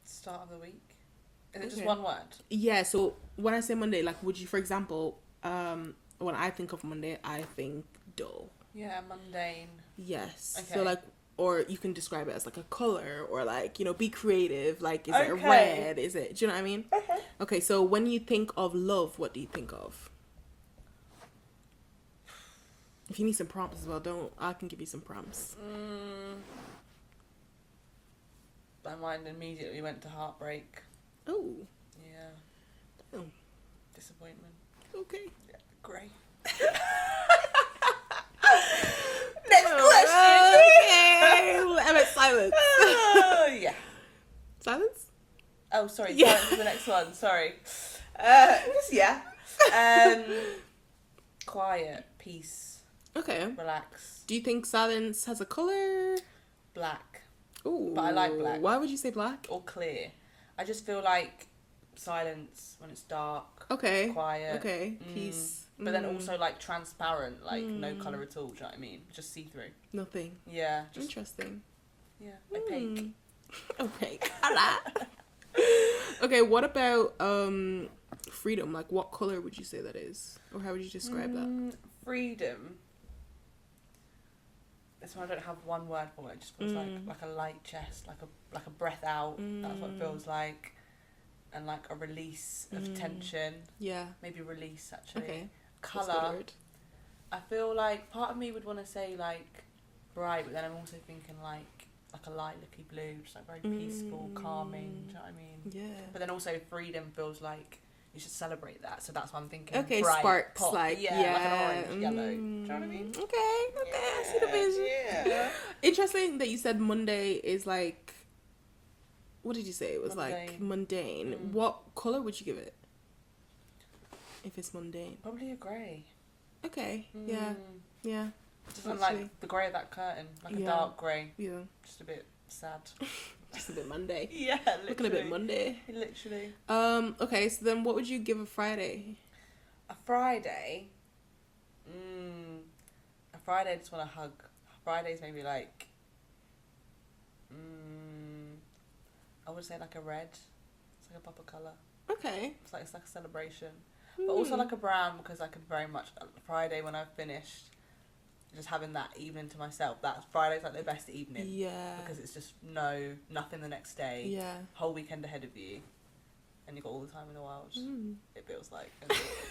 Start of the week. Is it just Okay. one word? Yeah, so when I say Monday, like, would you, for example, when I think of Monday, I think dull. Yeah, mundane. Yes. Okay. So, like, or you can describe it as, like, a color or, like, you know, be creative. Like, is it Okay. red? Is it, do you know what I mean? Okay. Okay, so when you think of love, what do you think of? If you need some prompts as well, I can give you some prompts. My mind immediately went to heartbreak. Oh, Yeah. oh, Disappointment. okay. Yeah. Great. Next question. Okay, I'm at silence. Yeah. Silence? Oh, sorry. Yeah. Silence is the next one. Sorry. Just yeah. Quiet, peace, Okay. relax. Do you think silence has a color? Black. Ooh. But I like black. Why would you say black? Or clear. I just feel like silence when it's dark. Okay. Quiet. Okay. Peace. But then also like transparent, like no colour at all, do you know what I mean? Just see through. Nothing. Yeah. Just, Interesting. yeah. Opaque. Opaque. Okay, what about freedom? Like, what color would you say that is? Or how would you describe that? Freedom. This one I don't have one word for it. It just feels like a light chest, like a breath out. That's what it feels like, and like a release of tension. Yeah. Maybe release actually. Okay. Color. I feel like part of me would want to say like bright, but then I'm also thinking like a lilac-y blue, just like very peaceful, calming. Do you know what I mean? Yeah. But then also freedom feels like you should celebrate that. So that's what I'm thinking. Okay, bright, sparks, pop. like like an orange, yellow. Do you know what I mean? Okay, I see the vision. Yeah. Interesting that you said Monday is like, what did you say? It was Mundane. like mundane. What color would you give it? If it's mundane. Probably a grey. Okay, yeah. Just like the grey of that curtain, like a dark grey. Yeah. Just a bit sad. Just a bit Monday. Yeah, literally. Looking a bit Monday. Literally. Okay, so then what would you give a Friday? A Friday? A Friday I just want to hug. Fridays maybe like... I would say like a red. It's like a pop of colour. Okay. It's like a celebration. But also like a brown, because I could very much... Friday when I've finished, just having that evening to myself. That Friday's like the best evening. Yeah. Because it's just nothing the next day. Yeah. Whole weekend ahead of you. And you've got all the time in the world. It feels like.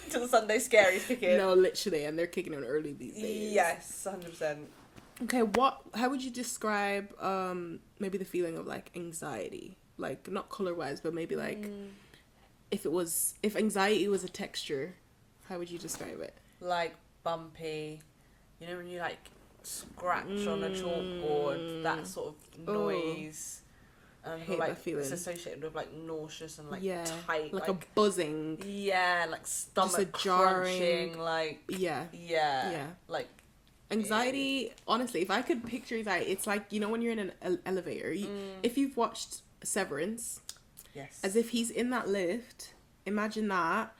Until the Sunday scaries kick in. No, literally, and they're kicking in early these days. Yes, 100%. Okay, how would you describe maybe the feeling of like anxiety? Like not color wise, but maybe like if anxiety was a texture, how would you describe it? Like bumpy. You know when you like scratch on a chalkboard, that sort of noise. And I feel like it's associated with like nauseous and like tight, like a buzzing. Yeah, like stomach crunching, like yeah, like anxiety. Honestly, if I could picture anxiety, it's like, you know, when you're in an elevator, if you've watched Severance, yes, as if he's in that lift. Imagine that,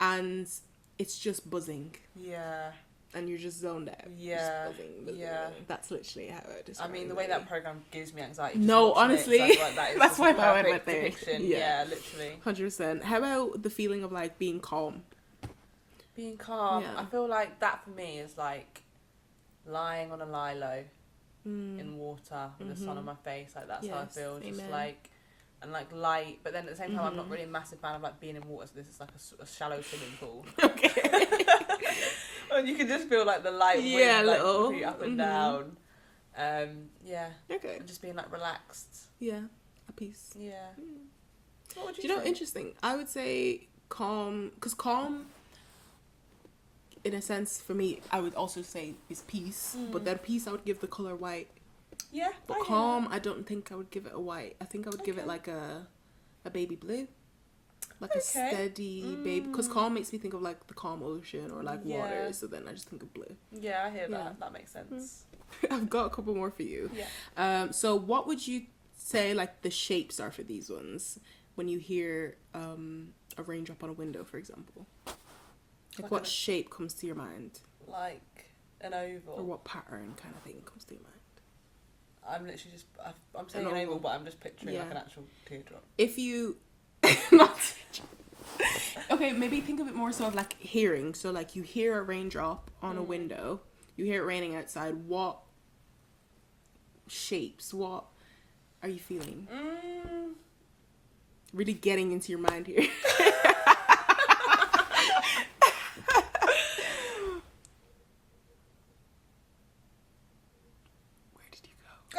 and it's just buzzing. Yeah. And you're just zoned out. Yeah. Just buzzing. Yeah. That's literally how it is. I mean, the way that program gives me anxiety. No, honestly. That's why I went there. Depiction. Yeah, literally. 100%. How about the feeling of like being calm? Being calm. Yeah. I feel like that for me is like lying on a lilo in water with the sun on my face. Like that's how I feel. Just like, and like light. But then at the same time, I'm not really a massive fan of like being in water. So this is like a shallow swimming pool. Okay. And you can just feel like the light wind like pretty up and down. Yeah. Okay. And just being like relaxed. Yeah. At peace. Yeah. What would you say? You know, interesting. I would say calm, because calm, in a sense, for me, I would also say is peace. But then peace, I would give the color white. Yeah. But calm, I don't think I would give it a white. I think I would give it like a baby blue. Like a steady baby, because calm makes me think of like the calm ocean or like water, so then I just think of blue. Yeah, I hear that. That makes sense. I've got a couple more for you. Yeah. So what would you say like the shapes are for these ones when you hear a raindrop on a window, for example? Like what shape comes to your mind? Like an oval. Or what pattern kind of thing comes to your mind? I'm literally just, I'm saying an oval, but I'm just picturing like an actual teardrop. If you... Okay, maybe think of it more so of like hearing. So like you hear a raindrop on a window, you hear it raining outside. What shapes? What are you feeling? Really getting into your mind here. Where did you go?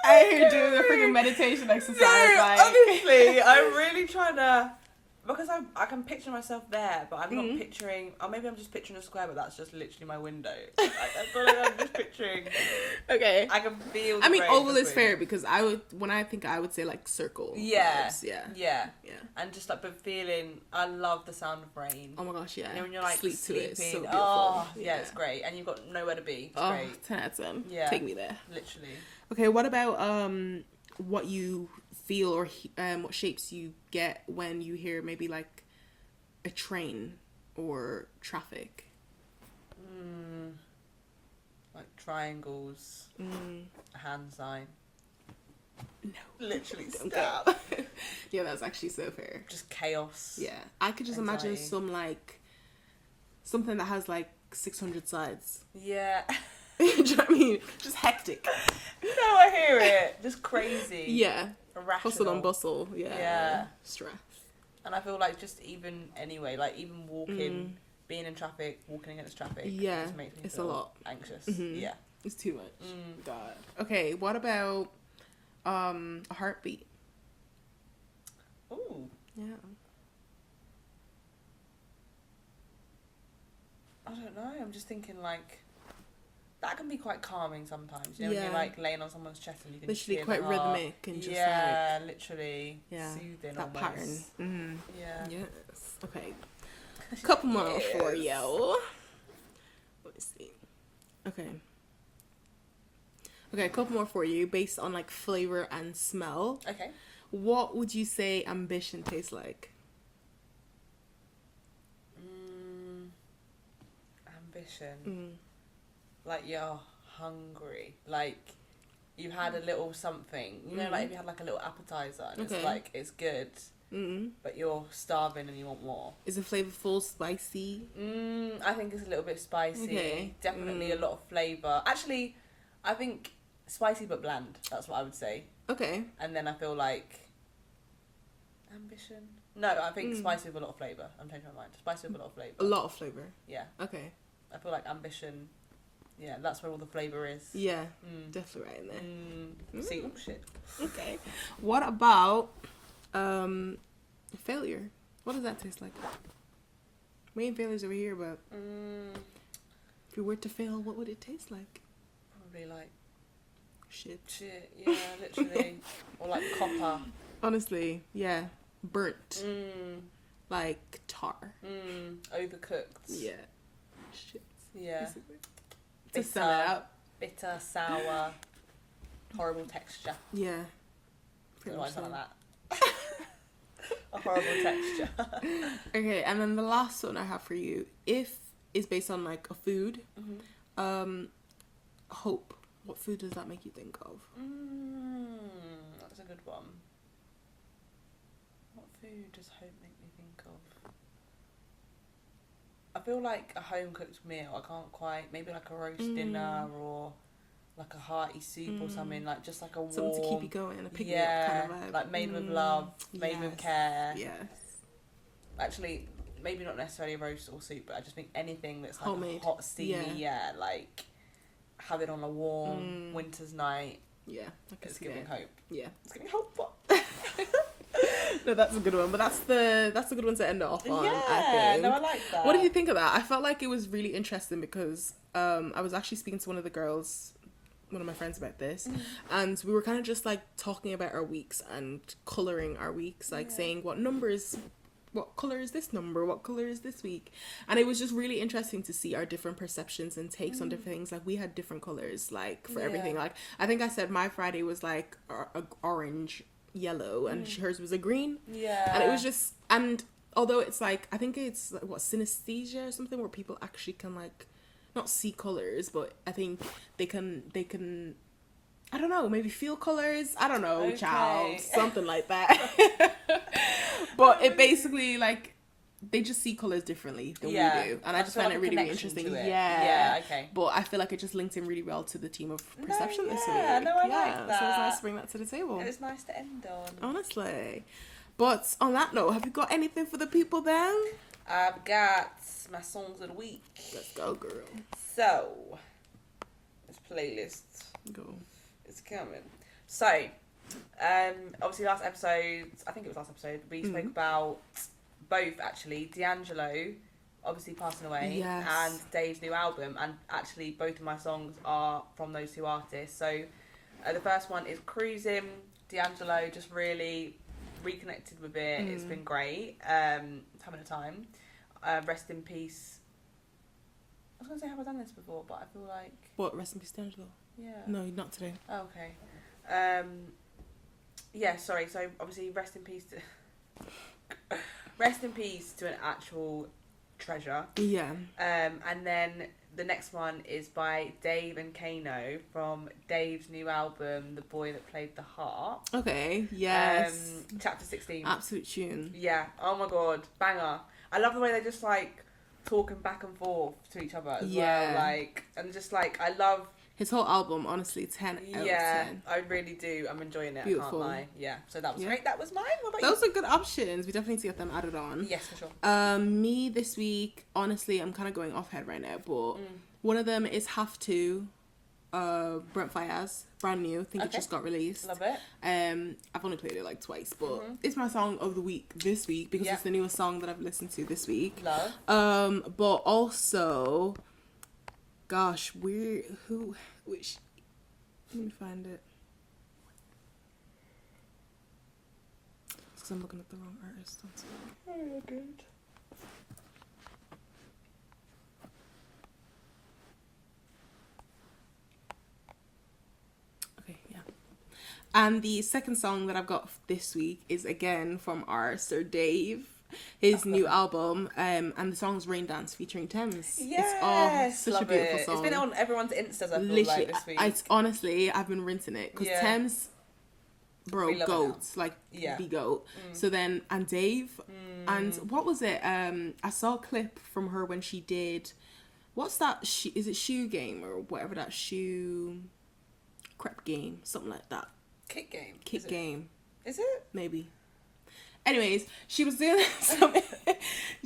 I hear you doing the freaking meditation exercise. No, honestly, I'm really trying to Because I can picture myself there, but I'm not picturing... Or maybe I'm just picturing a square, but that's just literally my window. Like, I feel like I'm just picturing... Okay. I can feel the I mean, brain oval is between. fair because when I think I would say like circle. Yeah. Vibes. Yeah. Yeah. Yeah. And just like, but feeling... I love the sound of rain. Oh my gosh, yeah. You know, when you're like sleep sleeping. to it. It's so beautiful. Oh, yeah, it's great. And you've got nowhere to be. It's great. 10 out of 10. Yeah. Take me there. Literally. Okay, what about what you feel or what shapes you get when you hear maybe like a train or traffic? Like triangles. A hand sign. No. Literally Don't stab. go. Yeah, that's actually so fair. Just chaos. Yeah. I could just imagine Anxiety. some like something that has like 600 sides. Yeah. Do you know what I mean? Just hectic. No, I hear it. Just crazy. Yeah. Irrational. Hustle and bustle. Yeah. Yeah. Stress. And I feel like just even anyway, like even walking, being in traffic, walking against traffic, Yeah, just makes me it's feel a lot. anxious. Mhm. Yeah. It's too much. God. Okay, what about a heartbeat? Ooh. Yeah. I don't know. I'm just thinking like that can be quite calming sometimes. You know, when Yeah. you're like laying on someone's chest and you can Literally hear quite the heart. rhythmic and just yeah, literally Yeah, soothing that almost. pattern. Mm-hmm. Yeah. Yes. Okay. Couple more for Yes. you. Let me see. Okay. Okay, a couple more for you based on like flavor and smell. Okay. What would you say ambition tastes like? Ambition. Like you're hungry. Like you had a little something. You know, like if you had like a little appetizer and Okay. it's like it's good, Mm. but you're starving and you want more. Is it flavorful, spicy? I think it's a little bit spicy. Okay. Definitely a lot of flavour. Actually, I think spicy but bland. That's what I would say. Okay. And then I feel like ambition. No, I think spicy with a lot of flavour. I'm changing my mind. Spicy with a lot of flavour. A lot of flavor. Yeah. Okay. I feel like ambition. Yeah, that's where all the flavour is. Yeah. Definitely right in there. See, oh shit. Okay. What about failure? What does that taste like? We ain't failures over here, but if you were to fail, what would it taste like? Probably like Shit. shit. Yeah, literally. Or like copper. Honestly, yeah. Burnt. Like tar. Overcooked. Yeah. Shit. Yeah. Basically. To sum it up. Bitter, sour, horrible texture. Yeah. Pretty Pretty much much something so. like that. A horrible texture. Okay, and then the last one I have for you, if is based on like a food, hope. What food does that make you think of? That's a good one. What food does hope make me think of? I feel like a home cooked meal. I can't quite. Maybe like a roast dinner or like a hearty soup or something. Like just like a warm. Something to keep you going, a pick me yeah, up kind of vibe. like made with love, made with Yes. care. Yes. Actually, maybe not necessarily a roast or soup, but I just think anything that's like Homemade. hot, steamy. Yeah, like have it on a warm winter's night. Yeah. I can It's see giving that. hope. Yeah. It's giving hope. No, that's a good one. But that's a good one to end it off on. Yeah, I think. no, I like that. What did you think of that? I felt like it was really interesting because I was actually speaking to one of the girls, one of my friends, about this, and we were kind of just like talking about our weeks and colouring our weeks, like saying what colour is this number, what colour is this week, and it was just really interesting to see our different perceptions and takes on different things. Like we had different colours, like for everything. Like I think I said my Friday was like a orange, yellow, and hers was a green. Yeah. And it was just, and although it's like, I think it's like, what, synesthesia or something, where people actually can like not see colors, but I think they can I don't know, maybe feel colors, I don't know, Okay. child, something like that. But it basically like they just see colors differently than we do, and I just feel find like it a really, really connection interesting. to it. Yeah. Yeah, okay. But I feel like it just linked in really well to the team of perception this week. yeah, no, I like So it was that. nice to bring that to the table. It was nice to end on. Honestly. But on that note, have you got anything for the people then? I've got my songs of the week. Let's go, girl. So, this playlist Go. is coming. So, obviously last episode, I think it was last episode, we spoke about both actually, D'Angelo obviously passing away, yes, and Dave's new album, and actually both of my songs are from those two artists. So the first one is Cruising. D'Angelo just really reconnected with it. It's been great. Having a time. Rest in peace. I was gonna say, have I done this before? But I feel like, what, rest in peace, D'Angelo? yeah. No, not today. Oh, okay. Yeah. Sorry. So obviously, rest in peace to an actual treasure. Yeah. And then the next one is by Dave and Kano from Dave's new album, The Boy That Played the Harp. Okay. Yes. Chapter 16. Absolute tune. Yeah. Oh my god, banger. I love the way they just like talking back and forth to each other as well. Like, and just like, I love his whole album, honestly, 10 out of 10. I really do. I'm enjoying it. Beautiful. I can't lie. Yeah. So that was great. That was mine. What about Those are good options. We definitely need to get them added on. Yes, for sure. Me this week, honestly, I'm kind of going off head right now, but one of them is Have To, Brent Faiyaz, brand new. I think it just got released. Love it. I've only played it like twice, but it's my song of the week this week because it's the newest song that I've listened to this week. Love. But also, gosh, which, let me find it. Because I'm looking at the wrong artist. Oh, good. Okay, yeah. And the second song that I've got this week is again from our Sir Dave, his new album, and the song's Rain Dance featuring Thames. Yes, it's such a beautiful song. It's been on everyone's Instas, I feel literally, like, this week. Honestly, I've been rinsing it because Thames, bro, goat, like the goat. So then, and Dave, and what was it? I saw a clip from her when she did, what's that? Is it Shoe Game or whatever that shoe crep game, something like that. Kick Game. Kick Game. Is it? Maybe. Anyways, she was doing something.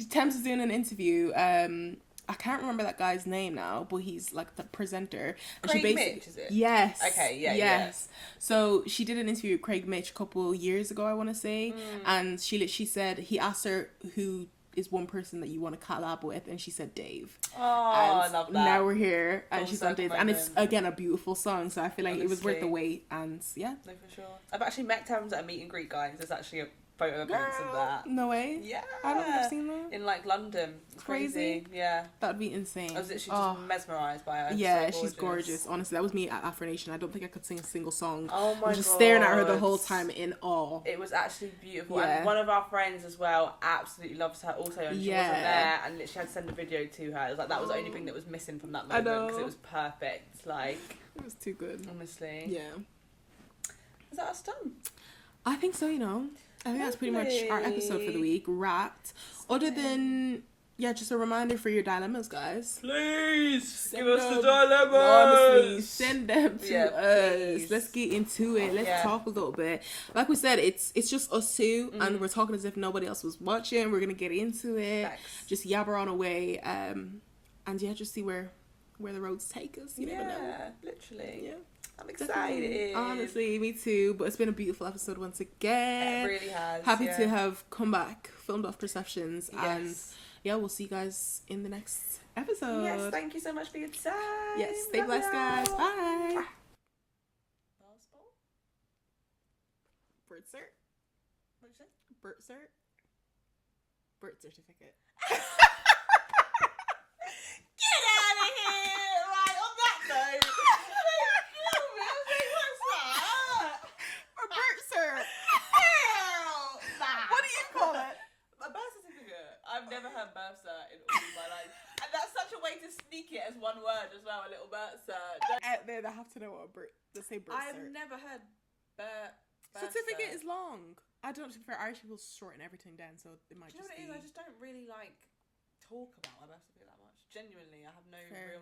Thames was doing an interview. I can't remember that guy's name now, but he's like the presenter. And Craig she basically, Mitch, is it? Yes. Okay, yeah, yes. So she did an interview with Craig Mitch a couple years ago, I want to say, and she said he asked her who is one person that you want to collab with, and she said Dave. Oh, I love that. Now we're here, and Full she's on Dave, and it's again a beautiful song. So I feel like it was worth the wait, and yeah. No, for sure. I've actually met Thames at a meet and greet, guys. There's actually a photo evidence of that. No way. Yeah. I don't think I've seen that. In like London. It's crazy. Yeah. That'd be insane. I was literally just mesmerised by her. Yeah, so she's gorgeous. Honestly, that was me at Afro Nation. I don't think I could sing a single song. Oh my god. I was just staring at her the whole time in awe. It was actually beautiful. Yeah. And one of our friends as well absolutely loves her also, and she wasn't there, and literally had to send a video to her. It was like that was the only thing that was missing from that moment because it was perfect. Like, it was too good. Honestly. Yeah. Is that us done? I think so, you know. I think that's pretty much our episode for the week wrapped. Other than, just a reminder for your dilemmas, guys. Please give us the dilemmas. Honestly, send them to us. Please. Let's get into it. Let's talk a little bit. Like we said, it's just us two, and we're talking as if nobody else was watching. We're gonna get into it. Facts. Just yabber on away, and just see where the roads take us. You never know. Literally. Yeah. I'm excited. Honestly, me too. But it's been a beautiful episode once again. It really has. Happy to have come back, filmed off Perceptions, Yes. and we'll see you guys in the next episode. Yes, thank you so much for your time. Yes, stay Love blessed, guys. y'all. Bye. Birth cert? What'd you say? Birth cert? Birth certificate. Get out of here! Right, on that note. Or birth cert. Hell, nah. What do you call it? A birth certificate. I've never heard birth cert in all of my life. And that's such a way to sneak it as one word as well, a little birth cert. Out there, they have to know what a birth. They say birth I've cert. never heard birth Certificate cert. is long. I don't. For Irish people, shorten everything down, so it might Do you know just what it be. is? I just don't really like talk about my birth certificate that much. Genuinely, I have no Fair.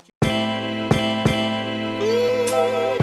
real